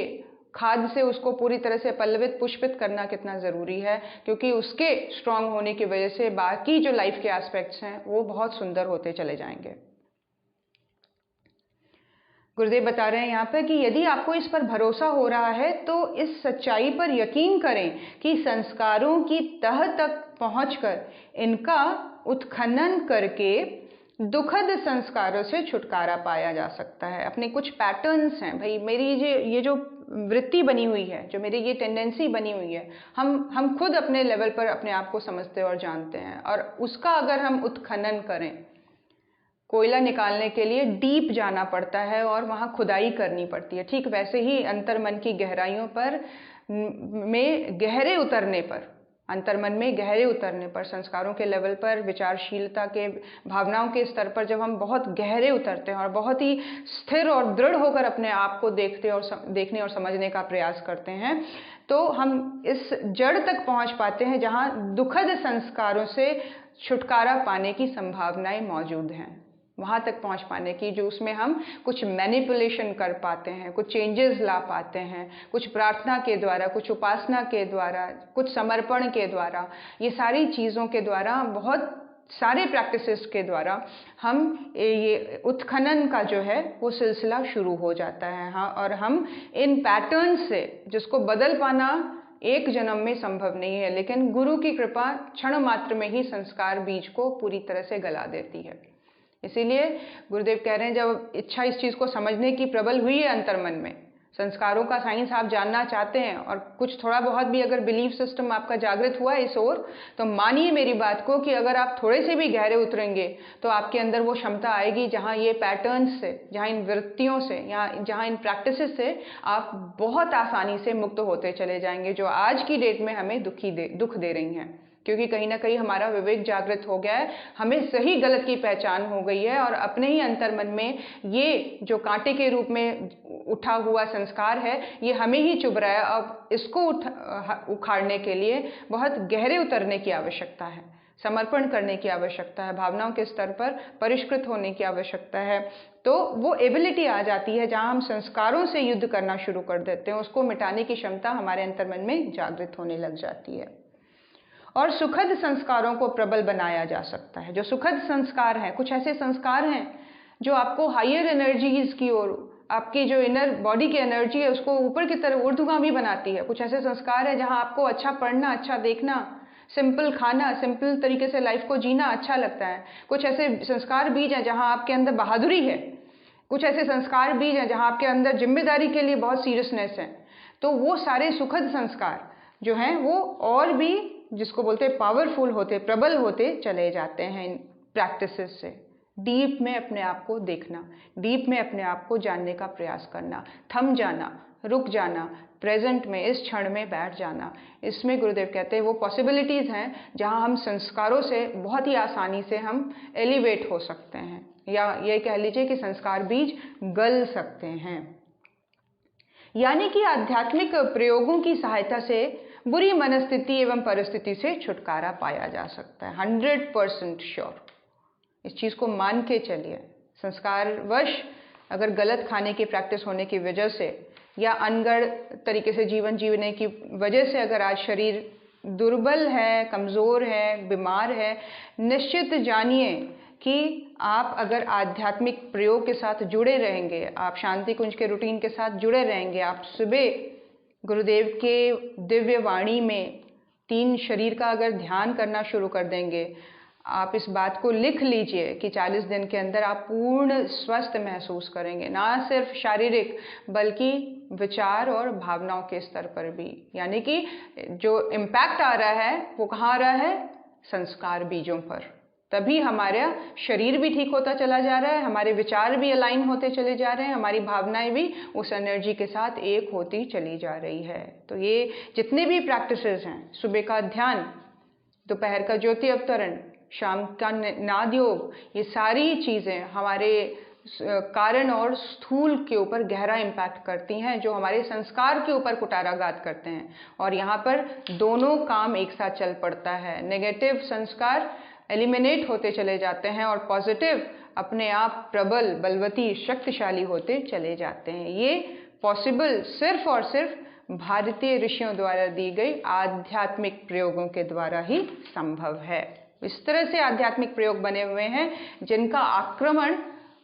खाद से उसको पूरी तरह से पल्लवित, पुष्पित करना कितना ज़रूरी है, क्योंकि उसके स्ट्रांग होने की वजह से बाकी जो लाइफ के एस्पेक्ट्स हैं वो बहुत सुंदर होते चले जाएंगे। गुरुदेव बता रहे हैं यहाँ पर कि यदि आपको इस पर भरोसा हो रहा है तो इस सच्चाई पर यकीन करें कि संस्कारों की तह तक पहुंचकर इनका उत्खनन करके दुखद संस्कारों से छुटकारा पाया जा सकता है। अपने कुछ पैटर्न्स हैं भाई, मेरी ये जो वृत्ति बनी हुई है, जो मेरी ये टेंडेंसी बनी हुई है, हम खुद अपने लेवल पर अपने आप को समझते और जानते हैं, और उसका अगर हम उत्खनन करें, कोयला निकालने के लिए डीप जाना पड़ता है और वहाँ खुदाई करनी पड़ती है। ठीक वैसे ही अंतर्मन की गहराइयों पर में गहरे उतरने पर, अंतर्मन में गहरे उतरने पर, संस्कारों के लेवल पर, विचारशीलता के, भावनाओं के स्तर पर जब हम बहुत गहरे उतरते हैं और बहुत ही स्थिर और दृढ़ होकर अपने आप को देखने और समझने का प्रयास करते हैं, तो हम इस जड़ तक पहुंच पाते हैं जहां दुखद संस्कारों से छुटकारा पाने की संभावनाएं मौजूद हैं। वहाँ तक पहुँच पाने की जो उसमें हम कुछ मैनिपुलेशन कर पाते हैं, कुछ चेंजेस ला पाते हैं, कुछ प्रार्थना के द्वारा, कुछ उपासना के द्वारा, कुछ समर्पण के द्वारा, ये सारी चीज़ों के द्वारा, बहुत सारे प्रैक्टिसेस के द्वारा हम ये उत्खनन का जो है वो सिलसिला शुरू हो जाता है। हाँ, और हम इन पैटर्न से, जिसको बदल पाना एक जन्म में संभव नहीं है, लेकिन गुरु की कृपा क्षण मात्र में ही संस्कार बीज को पूरी तरह से गला देती है। इसीलिए गुरुदेव कह रहे हैं, जब इच्छा इस चीज़ को समझने की प्रबल हुई है अंतर्मन में, संस्कारों का साइंस आप जानना चाहते हैं और कुछ थोड़ा बहुत भी अगर बिलीफ सिस्टम आपका जागृत हुआ है इस ओर, तो मानिए मेरी बात को कि अगर आप थोड़े से भी गहरे उतरेंगे तो आपके अंदर वो क्षमता आएगी जहाँ ये पैटर्न्स से, जहाँ इन वृत्तियों से, जहाँ इन प्रैक्टिसेस से आप बहुत आसानी से मुक्त होते चले जाएंगे, जो आज की डेट में हमें दुख दे रही हैं। क्योंकि कहीं ना कहीं हमारा विवेक जागृत हो गया है, हमें सही गलत की पहचान हो गई है, और अपने ही अंतर्मन में ये जो कांटे के रूप में उठा हुआ संस्कार है, ये हमें ही चुभ रहा है। अब इसको उखाड़ने के लिए बहुत गहरे उतरने की आवश्यकता है, समर्पण करने की आवश्यकता है, भावनाओं के स्तर पर परिष्कृत होने की आवश्यकता है। तो वो एबिलिटी आ जाती है जहाँ हम संस्कारों से युद्ध करना शुरू कर देते हैं, उसको मिटाने की क्षमता हमारे अंतर्मन में जागृत होने लग जाती है। और सुखद संस्कारों को प्रबल बनाया जा सकता है। जो सुखद संस्कार हैं, कुछ ऐसे संस्कार हैं जो आपको हायर एनर्जीज की ओर, आपकी जो इनर बॉडी की एनर्जी है उसको ऊपर की तरफ ऊर्ध्वगामी बनाती है। कुछ ऐसे संस्कार है जहां आपको अच्छा पढ़ना, अच्छा देखना, सिंपल खाना, सिंपल तरीके से लाइफ को जीना अच्छा लगता है। कुछ ऐसे संस्कार बीज हैं जहां आपके अंदर बहादुरी है। कुछ ऐसे संस्कार बीज हैं जहां आपके अंदर जिम्मेदारी के लिए बहुत सीरियसनेस है। तो वो सारे सुखद संस्कार जो हैं वो और भी, जिसको बोलते हैं पावरफुल होते, प्रबल होते चले जाते हैं इन प्रैक्टिसेस से। डीप में अपने आप को देखना, डीप में अपने आप को जानने का प्रयास करना, थम जाना, रुक जाना, प्रेजेंट में, इस क्षण में बैठ जाना, इसमें गुरुदेव कहते हैं वो पॉसिबिलिटीज़ हैं जहां हम संस्कारों से बहुत ही आसानी से हम एलिवेट हो सकते हैं, या ये कह लीजिए कि संस्कार बीज गल सकते हैं। यानी कि आध्यात्मिक प्रयोगों की सहायता से बुरी मनस्थिति एवं परिस्थिति से छुटकारा पाया जा सकता है। 100% श्योर, इस चीज़ को मान के चलिए। संस्कारवश अगर गलत खाने की प्रैक्टिस होने की वजह से या अनगढ़ तरीके से जीवन जीने की वजह से अगर आज शरीर दुर्बल है, कमज़ोर है, बीमार है, निश्चित जानिए कि आप अगर आध्यात्मिक प्रयोग के साथ जुड़े रहेंगे, आप शांति कुंज के रूटीन के साथ जुड़े रहेंगे, आप सुबह गुरुदेव के दिव्य वाणी में 3 शरीर का अगर ध्यान करना शुरू कर देंगे, आप इस बात को लिख लीजिए कि 40 दिन के अंदर आप पूर्ण स्वस्थ महसूस करेंगे, ना सिर्फ शारीरिक बल्कि विचार और भावनाओं के स्तर पर भी। यानी कि जो इम्पैक्ट आ रहा है वो कहाँ आ रहा है? संस्कार बीजों पर। तभी हमारा शरीर भी ठीक होता चला जा रहा है, हमारे विचार भी अलाइन होते चले जा रहे हैं, हमारी भावनाएं भी उस एनर्जी के साथ एक होती चली जा रही है। तो ये जितने भी प्रैक्टिसेस हैं, सुबह का ध्यान, दोपहर का ज्योति अवतरण, शाम का नाद योग, ये सारी चीज़ें हमारे कारण और स्थूल के ऊपर गहरा इम्पैक्ट करती हैं, जो हमारे संस्कार के ऊपर कुठाराघात करते हैं। और यहाँ पर दोनों काम एक साथ चल पड़ता है। नेगेटिव संस्कार एलिमिनेट होते चले जाते हैं और पॉजिटिव अपने आप प्रबल, बलवती, शक्तिशाली होते चले जाते हैं। ये पॉसिबल सिर्फ और सिर्फ भारतीय ऋषियों द्वारा दी गई आध्यात्मिक प्रयोगों के द्वारा ही संभव है। इस तरह से आध्यात्मिक प्रयोग बने हुए हैं जिनका आक्रमण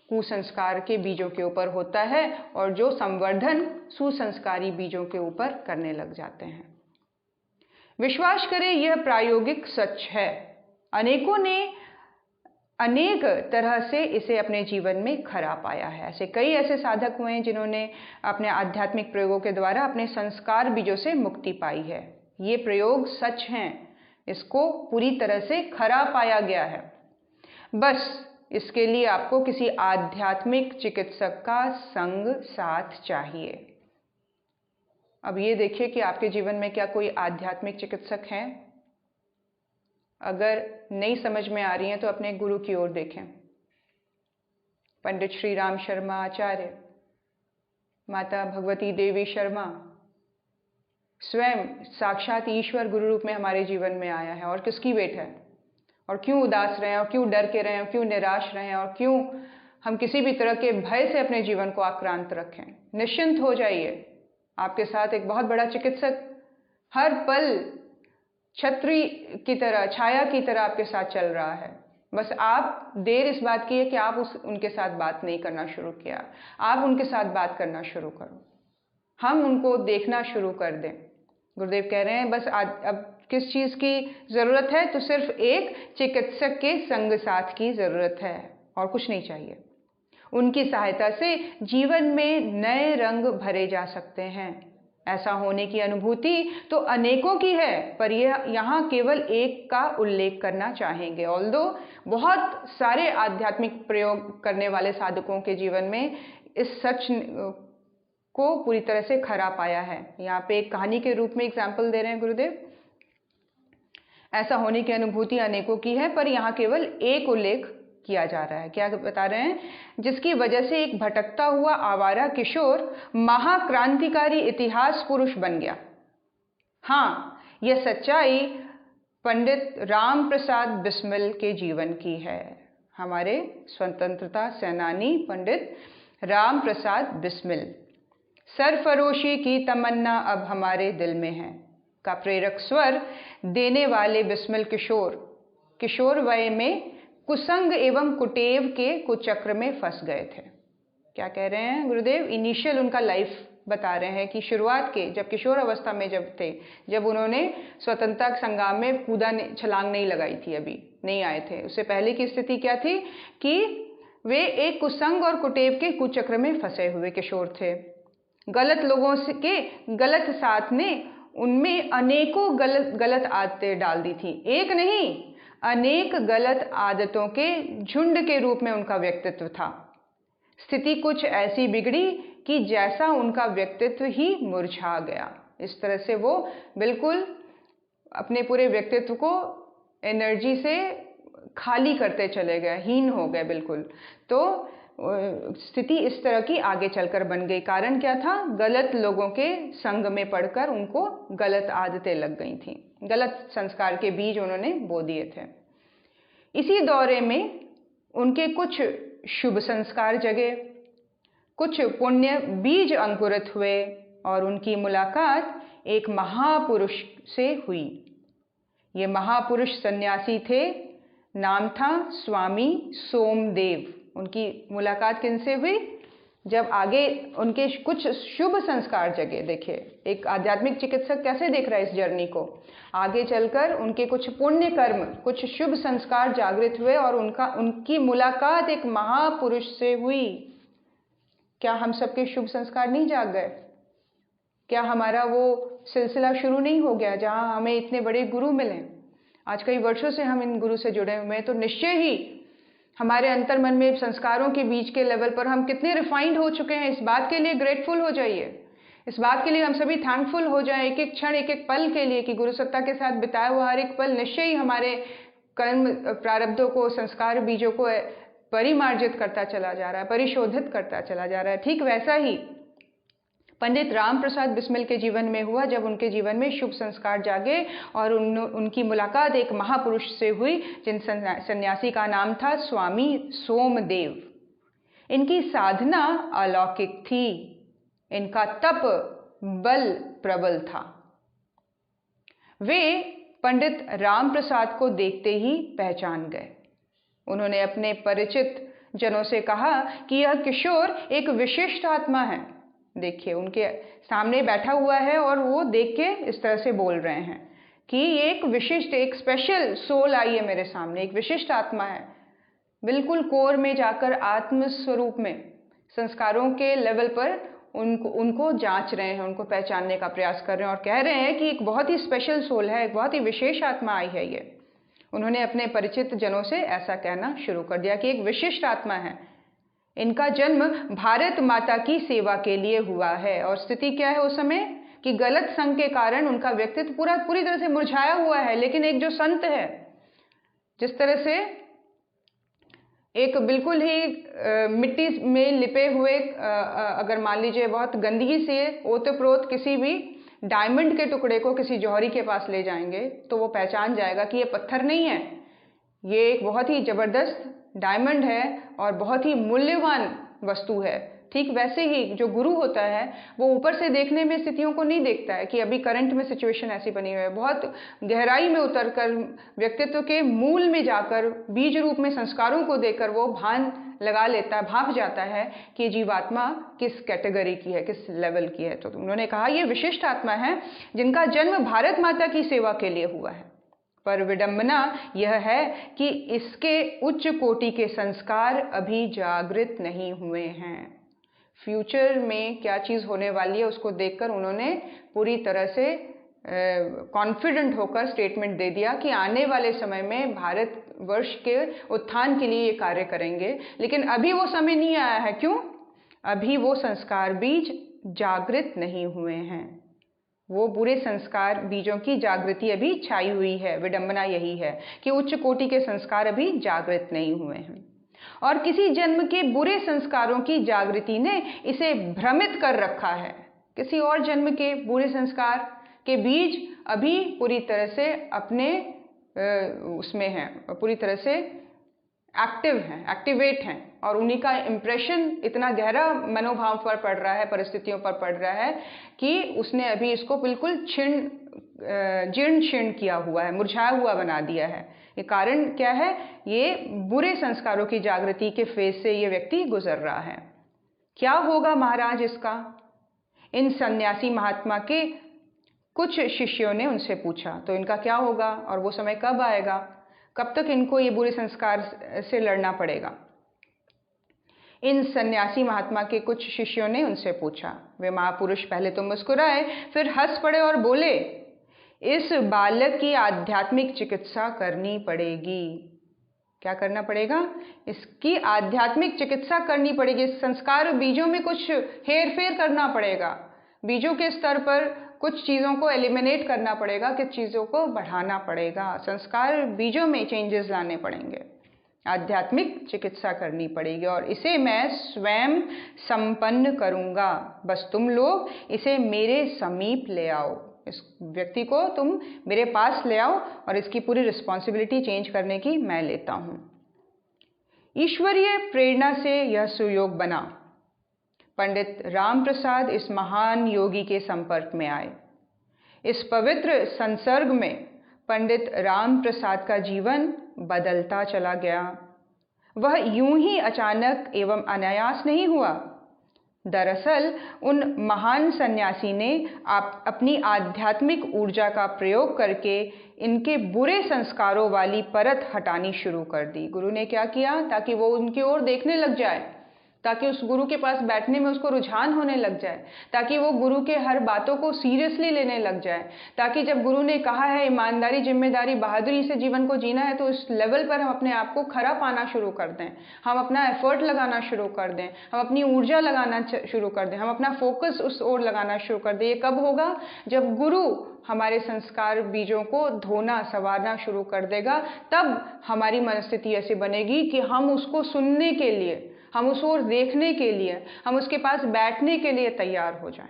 कुसंस्कार के बीजों के ऊपर होता है और जो संवर्धन सुसंस्कारी बीजों के ऊपर करने लग जाते हैं। विश्वास करें, यह प्रायोगिक सच है। अनेकों ने अनेक तरह से इसे अपने जीवन में खरा पाया है। कई ऐसे साधक हुए हैं जिन्होंने अपने आध्यात्मिक प्रयोगों के द्वारा अपने संस्कार बीजों से मुक्ति पाई है। ये प्रयोग सच हैं, इसको पूरी तरह से खरा पाया गया है। बस इसके लिए आपको किसी आध्यात्मिक चिकित्सक का संग साथ चाहिए। अब ये देखिए कि आपके जीवन में क्या कोई आध्यात्मिक चिकित्सक हैं? अगर नहीं समझ में आ रही हैं तो अपने गुरु की ओर देखें। पंडित श्री राम शर्मा आचार्य, माता भगवती देवी शर्मा, स्वयं साक्षात ईश्वर गुरु रूप में हमारे जीवन में आया है। और किसकी वेट है? और क्यों उदास रहे हैं, और क्यों डर के रहे हैं, और क्यों निराश रहे हैं, और क्यों हम किसी भी तरह के भय से अपने जीवन को आक्रांत रखें? निश्चिंत हो जाइए, आपके साथ एक बहुत बड़ा चिकित्सक हर पल छतरी की तरह, छाया की तरह आपके साथ चल रहा है। बस आप देर इस बात की है कि आप उनके साथ बात नहीं करना शुरू किया। आप उनके साथ बात करना शुरू करो, हम उनको देखना शुरू कर दें। गुरुदेव कह रहे हैं बस अब किस चीज़ की ज़रूरत है? तो सिर्फ एक चिकित्सक के संग साथ की ज़रूरत है और कुछ नहीं चाहिए। उनकी सहायता से जीवन में नए रंग भरे जा सकते हैं। ऐसा होने की अनुभूति तो अनेकों की है, पर यहाँ केवल एक का उल्लेख करना चाहेंगे। ऑल्दो बहुत सारे आध्यात्मिक प्रयोग करने वाले साधकों के जीवन में इस सच को पूरी तरह से खरा पाया है। यहाँ पे एक कहानी के रूप में एग्जाम्पल दे रहे हैं गुरुदेव। ऐसा होने की अनुभूति अनेकों की है, पर यहाँ केवल एक उल्लेख किया जा रहा है। क्या बता रहे हैं? जिसकी वजह से एक भटकता हुआ आवारा किशोर महाक्रांतिकारी इतिहास पुरुष बन गया। हाँ, यह सच्चाई पंडित राम प्रसाद बिस्मिल के जीवन की है। हमारे स्वतंत्रता सेनानी पंडित राम प्रसाद बिस्मिल। सरफरोशी की तमन्ना अब हमारे दिल में है का प्रेरक स्वर देने वाले बिस्मिल किशोर वय में कुसंग एवं कुटेव के कुचक्र में फंस गए थे। क्या कह रहे हैं गुरुदेव? इनिशियल उनका लाइफ बता रहे हैं कि शुरुआत के जब किशोर अवस्था में जब उन्होंने स्वतंत्रता संग्राम में छलांग नहीं लगाई थी, अभी नहीं आए थे, उससे पहले की स्थिति क्या थी कि वे एक कुसंग और कुटेव के कुचक्र में फंसे हुए किशोर थे। गलत लोगों के गलत साथ ने उनमें अनेकों गलत आदतें डाल दी थी। एक नहीं, अनेक गलत आदतों के झुंड के रूप में उनका व्यक्तित्व था। स्थिति कुछ ऐसी बिगड़ी कि जैसा उनका व्यक्तित्व ही मुरझा गया। इस तरह से वो बिल्कुल अपने पूरे व्यक्तित्व को एनर्जी से खाली करते चले गए, हीन हो गए बिल्कुल। तो स्थिति इस तरह की आगे चलकर बन गई। कारण क्या था? गलत लोगों के संग में पड़कर उनको गलत आदतें लग गई थी, गलत संस्कार के बीज उन्होंने बो दिए थे। इसी दौरे में उनके कुछ शुभ संस्कार जगे, कुछ पुण्य बीज अंकुरित हुए और उनकी मुलाकात एक महापुरुष से हुई। ये महापुरुष सन्यासी थे, नाम था स्वामी सोमदेव। उनकी मुलाकात किनसे हुई? जब आगे उनके कुछ शुभ संस्कार जगे। देखिए, एक आध्यात्मिक चिकित्सक कैसे देख रहा है इस जर्नी को। आगे चलकर उनके कुछ पुण्य कर्म, कुछ शुभ संस्कार जागृत हुए और उनकी मुलाकात एक महापुरुष से हुई। क्या हम सबके शुभ संस्कार नहीं जाग गए? क्या हमारा वो सिलसिला शुरू नहीं हो गया जहाँ हमें इतने बड़े गुरु मिले? आज कई वर्षों से हम इन गुरु से जुड़े हुए हैं, तो निश्चय ही हमारे अंतर मन में संस्कारों के बीच के लेवल पर हम कितने रिफाइंड हो चुके हैं। इस बात के लिए ग्रेटफुल हो जाइए, इस बात के लिए हम सभी थैंकफुल हो जाएं, एक एक क्षण, एक एक पल के लिए, कि गुरु सत्ता के साथ बिताया हुआ हर एक पल निश्चय ही हमारे कर्म प्रारब्धों को, संस्कार बीजों को परिमार्जित करता चला जा रहा है, परिशोधित करता चला जा रहा है। ठीक वैसा ही पंडित राम प्रसाद बिस्मिल के जीवन में हुआ, जब उनके जीवन में शुभ संस्कार जागे और उनकी मुलाकात एक महापुरुष से हुई जिन सन्यासी का नाम था स्वामी सोमदेव। इनकी साधना अलौकिक थी, इनका तप बल प्रबल था। वे पंडित राम प्रसाद को देखते ही पहचान गए। उन्होंने अपने परिचित जनों से कहा कि यह किशोर एक विशिष्ट आत्मा है। देखिए, उनके सामने बैठा हुआ है और वो देख के इस तरह से बोल रहे हैं कि ये एक विशिष्ट, एक स्पेशल सोल आई है मेरे सामने, एक विशिष्ट आत्मा है। बिल्कुल कोर में जाकर आत्म स्वरूप में, संस्कारों के लेवल पर उनको जांच रहे हैं, उनको पहचानने का प्रयास कर रहे हैं और कह रहे हैं कि एक बहुत ही स्पेशल सोल है, एक बहुत ही विशेष आत्मा आई है ये। उन्होंने अपने परिचित जनों से ऐसा कहना शुरू कर दिया कि एक विशिष्ट आत्मा है, इनका जन्म भारत माता की सेवा के लिए हुआ है। और स्थिति क्या है उस समय कि गलत संग के कारण उनका व्यक्तित्व पूरी तरह से मुरझाया हुआ है। लेकिन एक जो संत है, जिस तरह से एक बिल्कुल ही मिट्टी में लिपे हुए, अगर मान लीजिए बहुत गंदगी से ओतप्रोत किसी भी डायमंड के टुकड़े को किसी जौहरी के पास ले जाएंगे तो वो पहचान जाएगा कि ये पत्थर नहीं है, ये एक बहुत ही जबरदस्त डायमंड है और बहुत ही मूल्यवान वस्तु है। ठीक वैसे ही जो गुरु होता है वो ऊपर से देखने में स्थितियों को नहीं देखता है कि अभी करंट में सिचुएशन ऐसी बनी हुई है, बहुत गहराई में उतरकर व्यक्तित्व के मूल में जाकर बीज रूप में संस्कारों को देकर वो भान लगा लेता है, भाप जाता है कि जीवात्मा किस कैटेगरी की है, किस लेवल की है। तो उन्होंने कहा ये विशिष्ट आत्मा है जिनका जन्म भारत माता की सेवा के लिए हुआ है। पर विडंबना यह है कि इसके उच्च कोटि के संस्कार अभी जागृत नहीं हुए हैं। फ्यूचर में क्या चीज़ होने वाली है उसको देखकर उन्होंने पूरी तरह से कॉन्फिडेंट होकर स्टेटमेंट दे दिया कि आने वाले समय में भारतवर्ष के उत्थान के लिए ये कार्य करेंगे। लेकिन अभी वो समय नहीं आया है। क्यों? अभी वो संस्कार बीज जागृत नहीं हुए हैं। वो बुरे संस्कार बीजों की जागृति अभी छाई हुई है। विडंबना यही है कि उच्च कोटि के संस्कार अभी जागृत नहीं हुए हैं और किसी जन्म के बुरे संस्कारों की जागृति ने इसे भ्रमित कर रखा है। किसी और जन्म के बुरे संस्कार के बीज अभी पूरी तरह से अपने उसमें हैं, पूरी तरह से एक्टिव हैं, एक्टिवेट हैं और उन्हीं का इम्प्रेशन इतना गहरा मनोभाव पर पड़ रहा है, परिस्थितियों पर पड़ रहा है कि उसने अभी इसको बिल्कुल जीर्ण शीर्ण किया हुआ है, मुरझाया हुआ बना दिया है। ये कारण क्या है? ये बुरे संस्कारों की जागृति के फेज से ये व्यक्ति गुजर रहा है। क्या होगा महाराज इसका? इन सन्यासी महात्मा के कुछ शिष्यों ने उनसे पूछा, तो इनका क्या होगा और वो समय कब आएगा? कब तक इनको ये बुरे संस्कार से लड़ना पड़ेगा? इन सन्यासी महात्मा के कुछ शिष्यों ने उनसे पूछा। वे महापुरुष पहले तो मुस्कुराए, फिर हंस पड़े और बोले, इस बालक की आध्यात्मिक चिकित्सा करनी पड़ेगी। क्या करना पड़ेगा? इसकी आध्यात्मिक चिकित्सा करनी पड़ेगी। संस्कार बीजों में कुछ हेर फेर करना पड़ेगा। बीजों के स्तर पर कुछ चीज़ों को एलिमिनेट करना पड़ेगा, कुछ चीज़ों को बढ़ाना पड़ेगा। संस्कार बीजों में चेंजेस लाने पड़ेंगे, आध्यात्मिक चिकित्सा करनी पड़ेगी और इसे मैं स्वयं संपन्न करूँगा। बस तुम लोग इसे मेरे समीप ले आओ, इस व्यक्ति को तुम मेरे पास ले आओ और इसकी पूरी रिस्पॉन्सिबिलिटी चेंज करने की मैं लेता हूँ। ईश्वरीय प्रेरणा से यह सुयोग बना। पंडित राम प्रसाद इस महान योगी के संपर्क में आए। इस पवित्र संसर्ग में पंडित राम प्रसाद का जीवन बदलता चला गया। वह यूं ही अचानक एवं अनायास नहीं हुआ। दरअसल उन महान सन्यासी ने अपनी आध्यात्मिक ऊर्जा का प्रयोग करके इनके बुरे संस्कारों वाली परत हटानी शुरू कर दी। गुरु ने क्या किया? ताकि वो उनकी ओर देखने लग जाए, ताकि उस गुरु के पास बैठने में उसको रुझान होने लग जाए, ताकि वो गुरु के हर बातों को सीरियसली लेने लग जाए, ताकि जब गुरु ने कहा है ईमानदारी, जिम्मेदारी, बहादुरी से जीवन को जीना है, तो उस लेवल पर हम अपने आप को खरा पाना शुरू कर दें, हम अपना एफर्ट लगाना शुरू कर दें, हम अपनी ऊर्जा लगाना शुरू कर दें, हम अपना फोकस उस ओर लगाना शुरू कर दें। ये कब होगा? जब गुरु हमारे संस्कार बीजों को धोना, संवारना शुरू कर देगा। तब हमारी मनस्थिति ऐसी बनेगी कि हम उसको सुनने के लिए, हम उस ओर देखने के लिए, हम उसके पास बैठने के लिए तैयार हो जाएं।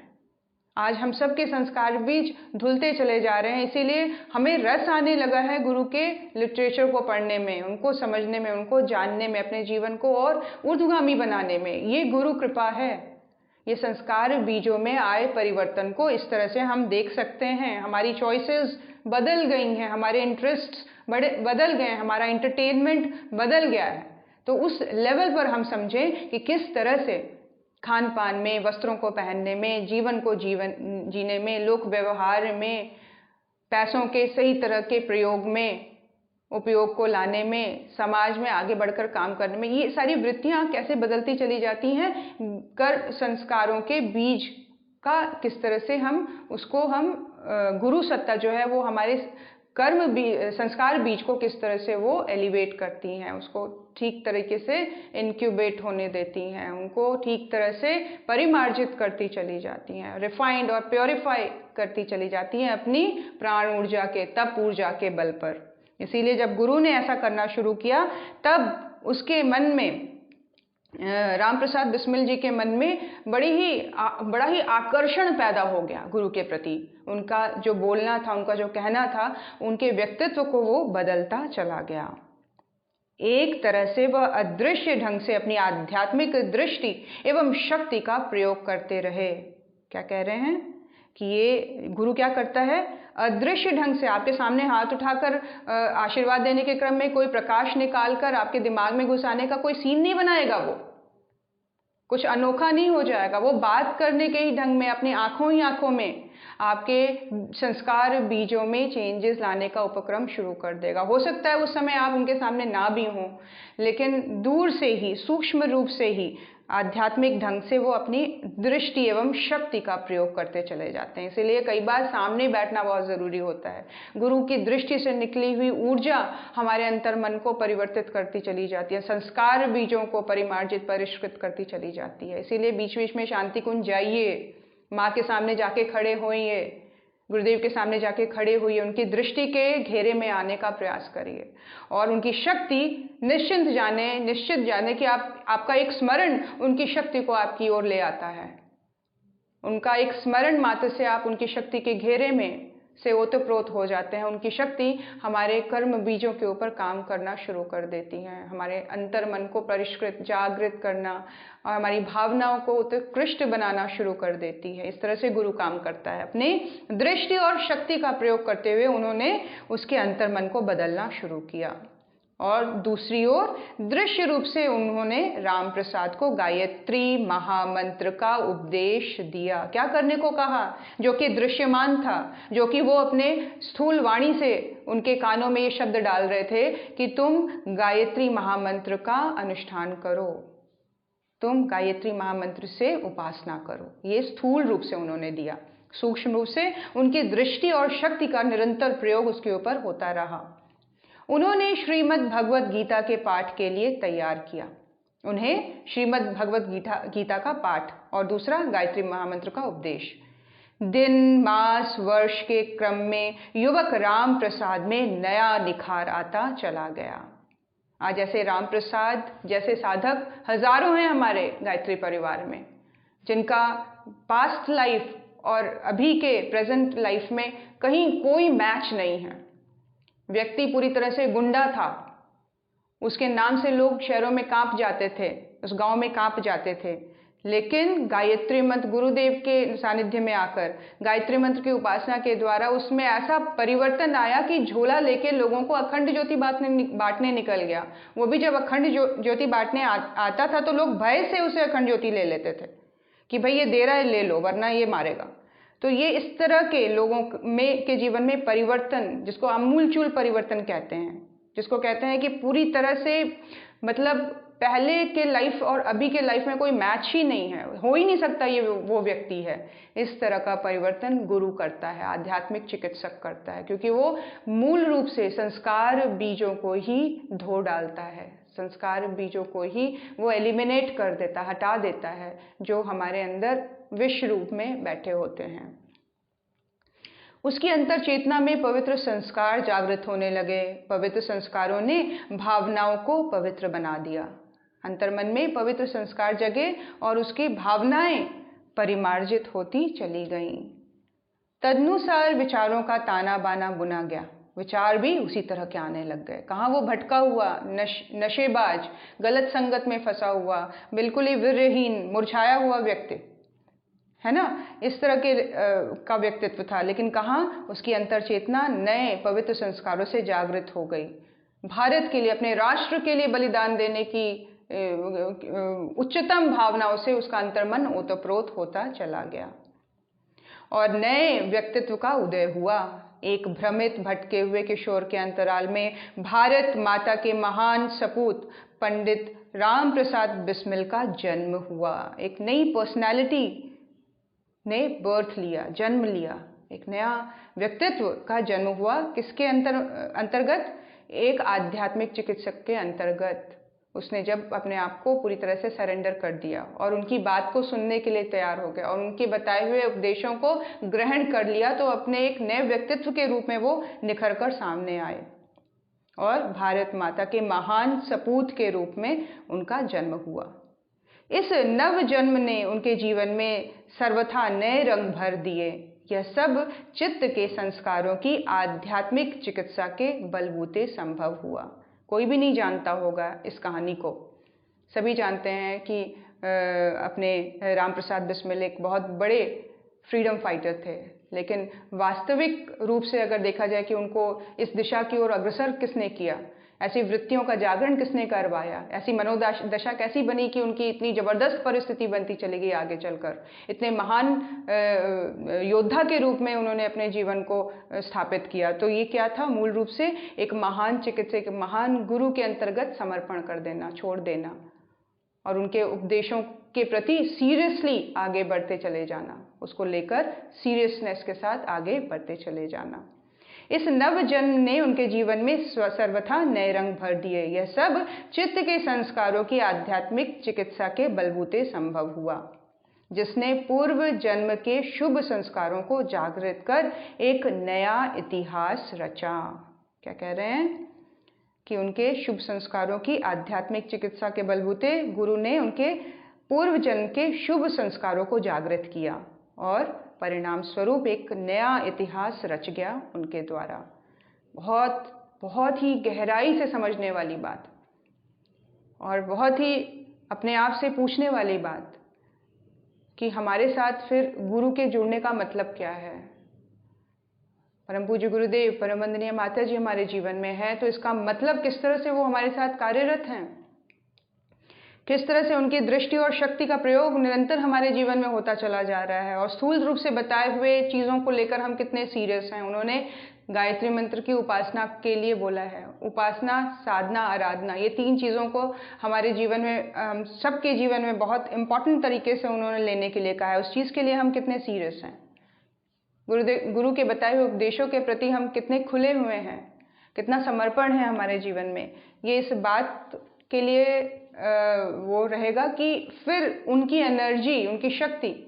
आज हम सबके संस्कार बीज धुलते चले जा रहे हैं, इसीलिए हमें रस आने लगा है गुरु के लिटरेचर को पढ़ने में, उनको समझने में, उनको जानने में, अपने जीवन को और ऊर्ध्वगामी बनाने में। ये गुरु कृपा है। ये संस्कार बीजों में आए परिवर्तन को इस तरह से हम देख सकते हैं। हमारी चॉइसेस बदल गई हैं, हमारे इंटरेस्ट्स बदल गए हैं, हमारा एंटरटेनमेंट बदल गया है। तो उस लेवल पर हम समझें कि किस तरह से खान पान में, वस्त्रों को पहनने में, जीवन को जीने में, लोक व्यवहार में, पैसों के सही तरह के प्रयोग में, उपयोग को लाने में, समाज में आगे बढ़कर काम करने में, ये सारी वृत्तियां कैसे बदलती चली जाती हैं। कर्म संस्कारों के बीज का किस तरह से हम गुरु सत्ता जो है वो हमारे संस्कार बीज को किस तरह से वो एलिवेट करती हैं, उसको ठीक तरीके से इनक्यूबेट होने देती हैं, उनको ठीक तरह से परिमार्जित करती चली जाती हैं, रिफाइंड और प्योरीफाई करती चली जाती हैं अपनी प्राण ऊर्जा के, तप ऊर्जा के बल पर। इसीलिए जब गुरु ने ऐसा करना शुरू किया तब उसके मन में, राम प्रसाद बिस्मिल जी के मन में बड़ा ही आकर्षण पैदा हो गया गुरु के प्रति। उनका जो बोलना था, उनका जो कहना था, उनके व्यक्तित्व को वो बदलता चला गया। एक तरह से वह अदृश्य ढंग से अपनी आध्यात्मिक दृष्टि एवं शक्ति का प्रयोग करते रहे। क्या कह रहे हैं कि ये गुरु क्या करता है, अदृश्य ढंग से आपके सामने हाथ उठाकर आशीर्वाद देने के क्रम में कोई प्रकाश निकालकर आपके दिमाग में घुसाने का कोई सीन नहीं बनाएगा, वो कुछ अनोखा नहीं हो जाएगा। वो बात करने के ही ढंग में, अपनी आंखों ही आंखों में आपके संस्कार बीजों में चेंजेस लाने का उपक्रम शुरू कर देगा। हो सकता है उस समय आप उनके सामने ना भी हों, लेकिन दूर से ही, सूक्ष्म रूप से ही, आध्यात्मिक ढंग से वो अपनी दृष्टि एवं शक्ति का प्रयोग करते चले जाते हैं। इसीलिए कई बार सामने बैठना बहुत ज़रूरी होता है। गुरु की दृष्टि से निकली हुई ऊर्जा हमारे अंतर मन को परिवर्तित करती चली जाती है, संस्कार बीजों को परिमार्जित, परिष्कृत करती चली जाती है। इसीलिए बीच बीच में शांति कुंज जाइए, माँ के सामने जाके खड़े होइए, गुरुदेव के सामने जाके खड़े होइए, उनकी दृष्टि के घेरे में आने का प्रयास करिए और उनकी शक्ति निश्चित जाने कि आपका एक स्मरण उनकी शक्ति को आपकी ओर ले आता है। उनका एक स्मरण मात्र से आप उनकी शक्ति के घेरे में से ओतप्रोत हो जाते हैं। उनकी शक्ति हमारे कर्म बीजों के ऊपर काम करना शुरू कर देती है, हमारे अंतर मन को परिष्कृत, जागृत करना और हमारी भावनाओं को उत्कृष्ट बनाना शुरू कर देती है। इस तरह से गुरु काम करता है। अपनी दृष्टि और शक्ति का प्रयोग करते हुए उन्होंने उसके अंतर मन को बदलना शुरू किया और दूसरी ओर दृश्य रूप से उन्होंने राम प्रसाद को गायत्री महामंत्र का उपदेश दिया। क्या करने को कहा? जो कि दृश्यमान था, जो कि वो अपने स्थूल वाणी से उनके कानों में ये शब्द डाल रहे थे कि तुम गायत्री महामंत्र का अनुष्ठान करो, तुम गायत्री महामंत्र से उपासना करो। ये स्थूल रूप से उन्होंने दिया। सूक्ष्म रूप से उनकी दृष्टि और शक्ति का निरंतर प्रयोग उसके ऊपर होता रहा। उन्होंने श्रीमद् भगवत गीता के पाठ के लिए तैयार किया। उन्हें श्रीमद् भगवत गीता का पाठ और दूसरा गायत्री महामंत्र का उपदेश। दिन, मास, वर्ष के क्रम में युवक राम प्रसाद में नया निखार आता चला गया। आज ऐसे राम प्रसाद जैसे साधक हजारों हैं हमारे गायत्री परिवार में, जिनका पास्ट लाइफ और अभी के प्रेजेंट लाइफ में कहीं कोई मैच नहीं है। व्यक्ति पूरी तरह से गुंडा था, उसके नाम से लोग शहरों में कांप जाते थे, उस गांव में कांप जाते थे, लेकिन गायत्री मंत्र गुरुदेव के सानिध्य में आकर गायत्री मंत्र की उपासना के द्वारा उसमें ऐसा परिवर्तन आया कि झोला लेके लोगों को अखंड ज्योति बांटने निकल गया। वो भी जब अखंड ज्योति बांटने आता था तो लोग भय से उसे अखंड ज्योति ले लेते थे कि भाई ये दे रहा है, ले लो वरना ये मारेगा। तो ये इस तरह के लोगों के जीवन में परिवर्तन, जिसको आमूलचूल परिवर्तन कहते हैं, जिसको कहते हैं कि पूरी तरह से मतलब पहले के लाइफ और अभी के लाइफ में कोई मैच ही नहीं है, हो ही नहीं सकता ये वो व्यक्ति है। इस तरह का परिवर्तन गुरु करता है, आध्यात्मिक चिकित्सक करता है, क्योंकि वो मूल रूप से संस्कार बीजों को ही धो डालता है, संस्कार बीजों को ही वो एलिमिनेट कर देता, हटा देता है, जो हमारे अंदर विष रूप में बैठे होते हैं। उसकी अंतर चेतना में पवित्र संस्कार जागृत होने लगे। पवित्र संस्कारों ने भावनाओं को पवित्र बना दिया। अंतर्मन में पवित्र संस्कार जगे और उसकी भावनाएं परिमार्जित होती चली गईं। तदनुसार विचारों का ताना बाना बुना गया। विचार भी उसी तरह के आने लग गए। कहाँ वो भटका हुआ नशेबाज, गलत संगत में फंसा हुआ, बिल्कुल ही वीर्यहीन, मुरझाया हुआ व्यक्ति है ना, इस तरह के का व्यक्तित्व था। लेकिन कहाँ उसकी अंतर चेतना नए पवित्र संस्कारों से जागृत हो गई। भारत के लिए, अपने राष्ट्र के लिए बलिदान देने की उच्चतम भावनाओं से उसका अंतर्मन ओतप्रोत होता चला गया और नए व्यक्तित्व का उदय हुआ। एक भ्रमित भटके हुए किशोर के अंतराल में भारत माता के महान सपूत पंडित राम प्रसाद बिस्मिल का जन्म हुआ। एक नई पर्सनालिटी ने बर्थ लिया, जन्म लिया, एक नया व्यक्तित्व का जन्म हुआ। किसके अंतर्गत? एक आध्यात्मिक चिकित्सक के अंतर्गत। उसने जब अपने आप को पूरी तरह से सरेंडर कर दिया और उनकी बात को सुनने के लिए तैयार हो गया और उनके बताए हुए उपदेशों को ग्रहण कर लिया, तो अपने एक नए व्यक्तित्व के रूप में वो निखर कर सामने आए और भारत माता के महान सपूत के रूप में उनका जन्म हुआ। इस नव जन्म ने उनके जीवन में सर्वथा नए रंग भर दिए। यह सब चित्त के संस्कारों की आध्यात्मिक चिकित्सा के बलबूते संभव हुआ। कोई भी नहीं जानता होगा इस कहानी को। सभी जानते हैं कि अपने राम प्रसाद बिस्मिल एक बहुत बड़े फ्रीडम फाइटर थे, लेकिन वास्तविक रूप से अगर देखा जाए कि उनको इस दिशा की ओर अग्रसर किसने किया, ऐसी वृत्तियों का जागरण किसने करवाया, ऐसी मनोदशा कैसी बनी कि उनकी इतनी जबरदस्त परिस्थिति बनती चली गई आगे चलकर, इतने महान योद्धा के रूप में उन्होंने अपने जीवन को स्थापित किया। तो ये क्या था? मूल रूप से एक महान चिकित्सक, महान गुरु के अंतर्गत समर्पण कर देना, छोड़ देना और उनके उपदेशों के प्रति सीरियसली आगे बढ़ते चले जाना, उसको लेकर सीरियसनेस के साथ आगे बढ़ते चले जाना। इस नव जन्म ने उनके जीवन में सर्वथा नए रंग भर दिए। यह सब चित्त के संस्कारों की आध्यात्मिक चिकित्सा के बलबूते संभव हुआ, जिसने पूर्व जन्म के शुभ संस्कारों को जागृत कर एक नया इतिहास रचा। क्या कह रहे हैं? कि उनके शुभ संस्कारों की आध्यात्मिक चिकित्सा के बलबूते गुरु ने उनके पूर्व जन्म के शुभ संस्कारों को जागृत किया और परिणाम स्वरूप एक नया इतिहास रच गया उनके द्वारा। बहुत ही गहराई से समझने वाली बात और बहुत ही अपने आप से पूछने वाली बात कि हमारे साथ फिर गुरु के जुड़ने का मतलब क्या है। परम पूज्य गुरुदेव, परम वंदनीय माता जी हमारे जीवन में है, तो इसका मतलब किस तरह से वो हमारे साथ कार्यरत हैं, किस तरह से उनकी दृष्टि और शक्ति का प्रयोग निरंतर हमारे जीवन में होता चला जा रहा है और स्थूल रूप से बताए हुए चीज़ों को लेकर हम कितने सीरियस हैं। उन्होंने गायत्री मंत्र की उपासना के लिए बोला है। उपासना, साधना, आराधना, ये तीन चीज़ों को हमारे जीवन में, हम सबके जीवन में बहुत इम्पॉर्टेंट तरीके से उन्होंने लेने के लिए कहा है। उस चीज़ के लिए हम कितने सीरियस हैं, गुरु के बताए हुए उपदेशों के प्रति हम कितने खुले हुए हैं, कितना समर्पण है हमारे जीवन में, ये इस बात के लिए वो रहेगा कि फिर उनकी एनर्जी, उनकी शक्ति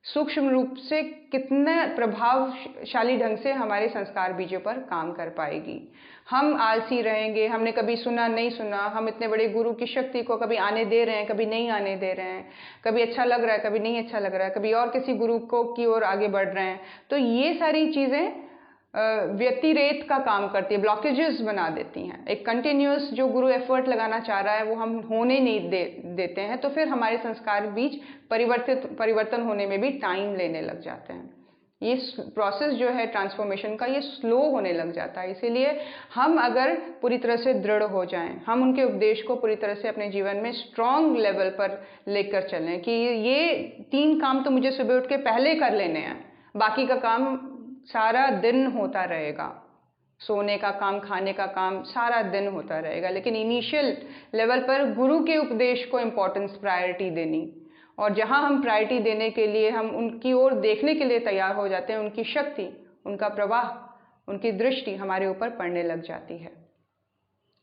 सूक्ष्म रूप से कितने प्रभावशाली ढंग से हमारे संस्कार बीजों पर काम कर पाएगी। हम आलसी रहेंगे, हमने कभी सुना नहीं सुना, हम इतने बड़े गुरु की शक्ति को कभी आने दे रहे हैं, कभी नहीं आने दे रहे हैं, कभी अच्छा लग रहा है, कभी नहीं अच्छा लग रहा है, कभी और किसी गुरु को की ओर आगे बढ़ रहे हैं। तो ये सारी चीज़ें व्यतिरेक का काम करती है, ब्लॉकेजेस बना देती हैं। एक कंटिन्यूस जो गुरु एफर्ट लगाना चाह रहा है वो हम होने नहीं देते हैं, तो फिर हमारे संस्कार बीच परिवर्तन होने में भी टाइम लेने लग जाते हैं। ये प्रोसेस जो है ट्रांसफॉर्मेशन का, ये स्लो होने लग जाता है। इसीलिए हम अगर पूरी तरह से दृढ़ हो जाएं, हम उनके उपदेश को पूरी तरह से अपने जीवन में स्ट्रॉन्ग लेवल पर लेकर चलें कि ये 3 काम तो मुझे सुबह उठ के पहले कर लेने हैं, बाकी का काम सारा दिन होता रहेगा, सोने का काम, खाने का काम सारा दिन होता रहेगा। लेकिन इनिशियल लेवल पर गुरु के उपदेश को इम्पोर्टेंस, प्रायोरिटी देनी, और जहाँ हम प्रायोरिटी देने के लिए हम उनकी ओर देखने के लिए तैयार हो जाते हैं, उनकी शक्ति, उनका प्रवाह, उनकी दृष्टि हमारे ऊपर पड़ने लग जाती है।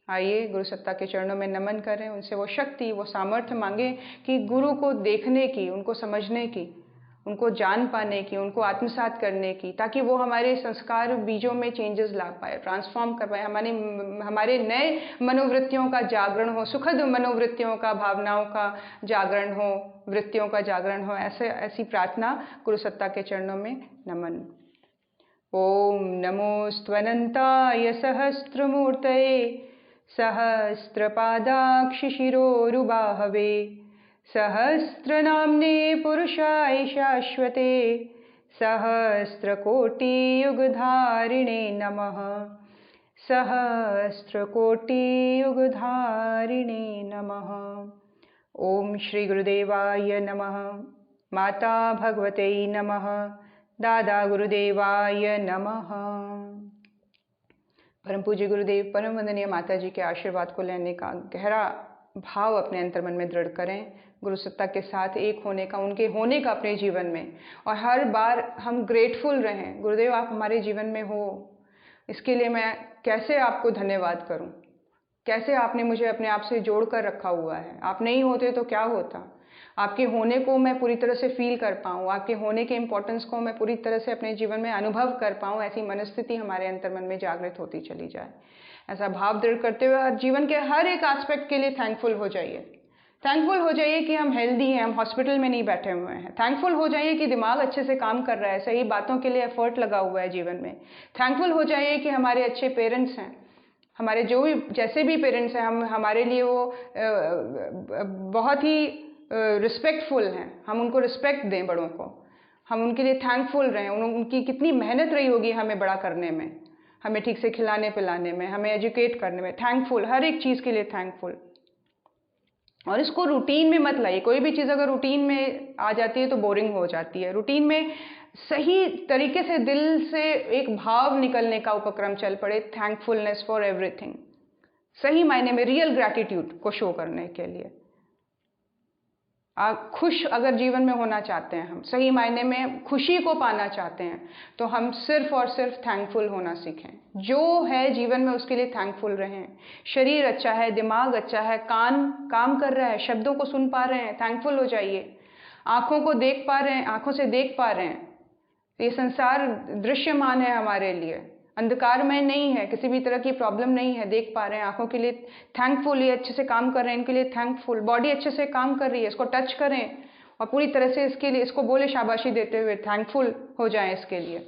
आइए गुरु सत्ता के चरणों में नमन करें, उनसे वो शक्ति, वो सामर्थ्य मांगे कि गुरु को देखने की, उनको समझने की, उनको जान पाने की, उनको आत्मसात करने की, ताकि वो हमारे संस्कार बीजों में चेंजेस ला पाए, ट्रांसफॉर्म कर पाए, हमारे नए मनोवृत्तियों का जागरण हो, सुखद मनोवृत्तियों का, भावनाओं का जागरण हो, वृत्तियों का जागरण हो। ऐसी प्रार्थना गुरु सत्ता के चरणों में नमन। ओम नमोस्त्वनंताय सहस्त्रमूर्तये सहस्रपादाक्षिशिरोरुबाहवे सहस्रनाम्ने पुरुषाय शाश्वते सहस्रकोटियुगधारिणे नमः। सहस्रकोटियुगधारिणे नमः। ओम श्री गुरुदेवाय नमः। माता भगवते नमः। दादा गुरुदेवाय नमः। परम पूज्य गुरुदेव, परम वंदनीय माता जी के आशीर्वाद को लेने का गहरा भाव अपने अंतर्मन में दृढ़ करें। गुरु सत्ता के साथ एक होने का, उनके होने का अपने जीवन में, और हर बार हम ग्रेटफुल रहें। गुरुदेव, आप हमारे जीवन में हो, इसके लिए मैं कैसे आपको धन्यवाद करूं? कैसे आपने मुझे अपने आप से जोड़ कर रखा हुआ है। आप नहीं होते तो क्या होता? आपके होने को मैं पूरी तरह से फील कर पाऊँ, आपके होने के इम्पोर्टेंस को मैं पूरी तरह से अपने जीवन में अनुभव कर पाऊँ, ऐसी मनस्थिति हमारे अंतर्मन में जागृत होती चली जाए। ऐसा भाव दृढ़ करते हुए जीवन के हर एक एस्पेक्ट के लिए थैंकफुल हो जाइए। थैंकफुल हो जाइए कि हम हेल्दी हैं, हम हॉस्पिटल में नहीं बैठे हुए हैं। थैंकफुल हो जाइए कि दिमाग अच्छे से काम कर रहा है, सही बातों के लिए एफर्ट लगा हुआ है जीवन में। थैंकफुल हो जाइए कि हमारे अच्छे पेरेंट्स हैं, हमारे जो भी जैसे भी पेरेंट्स हैं, हमारे लिए वो बहुत ही रिस्पेक्टफुल हैं। हम उनको रिस्पेक्ट दें, बड़ों को हम उनके लिए थैंकफुल रहें। उनकी कितनी मेहनत रही होगी हमें बड़ा करने में, हमें ठीक से खिलाने पिलाने में, हमें एजुकेट करने में। थैंकफुल, हर एक चीज़ के लिए थैंकफुल। और इसको रूटीन में मत लाइए। कोई भी चीज़ अगर रूटीन में आ जाती है तो बोरिंग हो जाती है। रूटीन में सही तरीके से दिल से एक भाव निकलने का उपक्रम चल पड़े, थैंकफुलनेस फॉर एवरीथिंग। सही मायने में रियल ग्रैटिट्यूड को शो करने के लिए। खुश अगर जीवन में होना चाहते हैं, हम सही मायने में खुशी को पाना चाहते हैं, तो हम सिर्फ और सिर्फ थैंकफुल होना सीखें। जो है जीवन में उसके लिए थैंकफुल रहें। शरीर अच्छा है, दिमाग अच्छा है, कान काम कर रहा है, शब्दों को सुन पा रहे हैं, थैंकफुल हो जाइए। आँखों को देख पा रहे हैं, आँखों से देख पा रहे हैं, ये संसार दृश्यमान है हमारे लिए, अंधकार में नहीं है, किसी भी तरह की प्रॉब्लम नहीं है, देख पा रहे हैं। आंखों के लिए थैंकफुल, ये अच्छे से काम कर रहे हैं, इनके लिए थैंकफुल। बॉडी अच्छे से काम कर रही है, इसको टच करें और पूरी तरह से इसके लिए, इसको बोले शाबाशी देते हुए, थैंकफुल हो जाएं इसके लिए,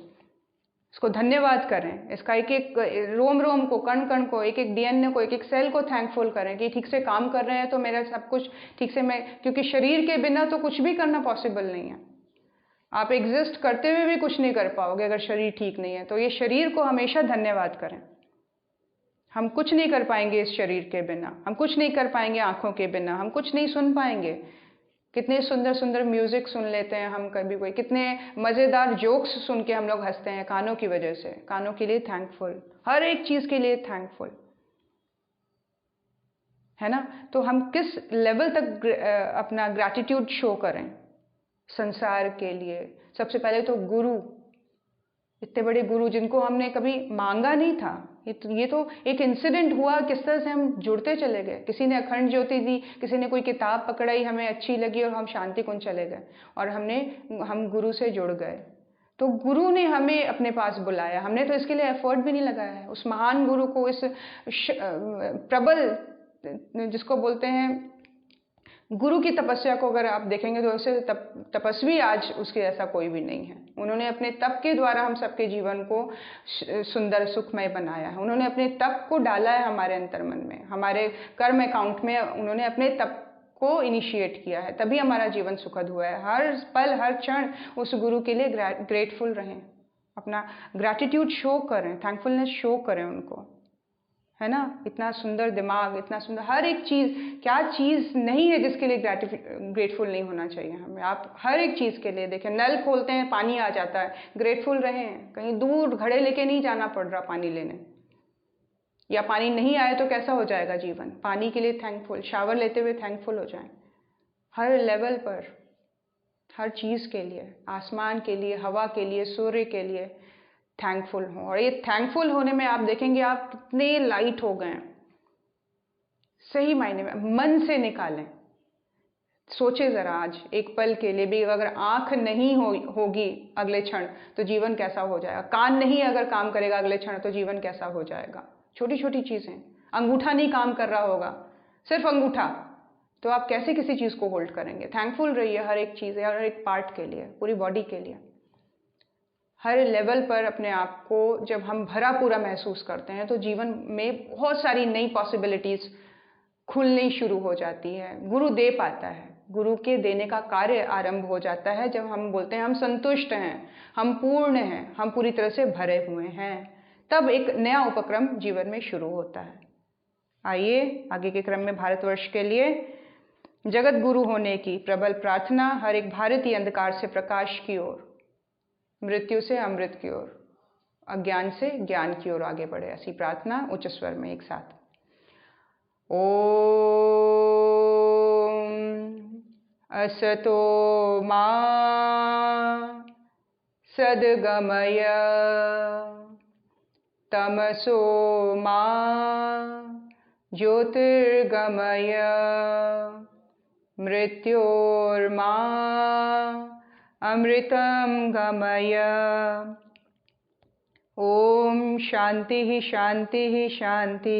इसको धन्यवाद करें। इसका एक एक रोम रोम को, कण कण को, एक एक डीएनए को, एक एक सेल को थैंकफुल करें कि ठीक से काम कर रहे हैं तो मेरा सब कुछ ठीक से, मैं, क्योंकि शरीर के बिना तो कुछ भी करना पॉसिबल नहीं है। आप एग्जिस्ट करते हुए भी कुछ नहीं कर पाओगे अगर शरीर ठीक नहीं है। तो ये शरीर को हमेशा धन्यवाद करें। हम कुछ नहीं कर पाएंगे इस शरीर के बिना, हम कुछ नहीं कर पाएंगे आंखों के बिना, हम कुछ नहीं सुन पाएंगे। कितने सुंदर सुंदर म्यूजिक सुन लेते हैं हम कभी कोई, कितने मज़ेदार जोक्स सुन के हम लोग हंसते हैं कानों की वजह से। कानों के लिए थैंकफुल, हर एक चीज़ के लिए थैंकफुल, है ना। तो हम किस लेवल तक अपना ग्रैटिट्यूड शो करें संसार के लिए। सबसे पहले तो गुरु, इतने बड़े गुरु जिनको हमने कभी मांगा नहीं था। ये तो एक इंसिडेंट हुआ, किस तरह से हम जुड़ते चले गए। किसी ने अखंड ज्योति दी, किसी ने कोई किताब पकड़ाई, हमें अच्छी लगी और हम शांति कुंज चले गए और हम गुरु से जुड़ गए। तो गुरु ने हमें अपने पास बुलाया, हमने तो इसके लिए एफर्ट भी नहीं लगाया है। उस महान गुरु को, इस प्रबल, जिसको बोलते हैं गुरु की तपस्या को अगर आप देखेंगे तो उसे तपस्वी आज उसके ऐसा कोई भी नहीं है। उन्होंने अपने तप के द्वारा हम सबके जीवन को सुंदर सुखमय बनाया है। उन्होंने अपने तप को डाला है हमारे अंतर्मन में, हमारे कर्म अकाउंट में उन्होंने अपने तप को इनिशिएट किया है, तभी हमारा जीवन सुखद हुआ है। हर पल हर क्षण उस गुरु के लिए ग्रेटफुल रहें, अपना ग्रैटिट्यूड शो करें, थैंकफुलनेस शो करें उनको, है ना। इतना सुंदर दिमाग, इतना सुंदर हर एक चीज़, क्या चीज़ नहीं है जिसके लिए ग्रेटफुल नहीं होना चाहिए हमें। आप हर एक चीज़ के लिए देखें, नल खोलते हैं पानी आ जाता है, ग्रेटफुल रहें। कहीं दूर घड़े लेके नहीं जाना पड़ रहा पानी लेने, या पानी नहीं आए तो कैसा हो जाएगा जीवन। पानी के लिए थैंकफुल, शावर लेते हुए थैंकफुल हो जाएं। हर लेवल पर, हर चीज़ के लिए, आसमान के लिए, हवा के लिए, सूर्य के लिए थैंकफुल हों। और ये थैंकफुल होने में आप देखेंगे आप कितने लाइट हो गए हैं। सही मायने में मन से निकालें, सोचे ज़रा आज एक पल के लिए भी, अगर आँख नहीं होगी अगले क्षण तो जीवन कैसा हो जाएगा। कान नहीं अगर काम करेगा अगले क्षण तो जीवन कैसा हो जाएगा। छोटी छोटी चीज़ें, अंगूठा नहीं काम कर रहा होगा, सिर्फ अंगूठा, तो आप कैसे किसी चीज़ को होल्ड करेंगे। थैंकफुल रहिए हर एक चीज़, हर एक पार्ट के लिए, पूरी बॉडी के लिए। हर लेवल पर अपने आप को जब हम भरा पूरा महसूस करते हैं तो जीवन में बहुत सारी नई पॉसिबिलिटीज़ खुलनी शुरू हो जाती है। गुरु दे पाता है, गुरु के देने का कार्य आरंभ हो जाता है जब हम बोलते हैं हम संतुष्ट हैं, हम पूर्ण हैं, हम पूरी तरह से भरे हुए हैं। तब एक नया उपक्रम जीवन में शुरू होता है। आइए आगे के क्रम में भारतवर्ष के लिए जगत गुरु होने की प्रबल प्रार्थना, हर एक भारतीय अंधकार से प्रकाश की ओर, मृत्यु से अमृत की ओर, अज्ञान से ज्ञान की ओर आगे बढ़े। ऐसी प्रार्थना उच्च स्वर में एक साथ। ओम असतो मा सद्गमय तमसो मा ज्योतिर्गमय मृत्योर्मा अमृतं गमय। ओम शांति शांति शांति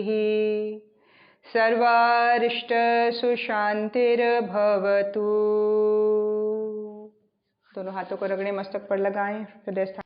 सर्वारिष्ट सुशांतिर्भवतु। दोनों हाथों को रगड़े, मस्तक पर लगाएं, हृदय स्थान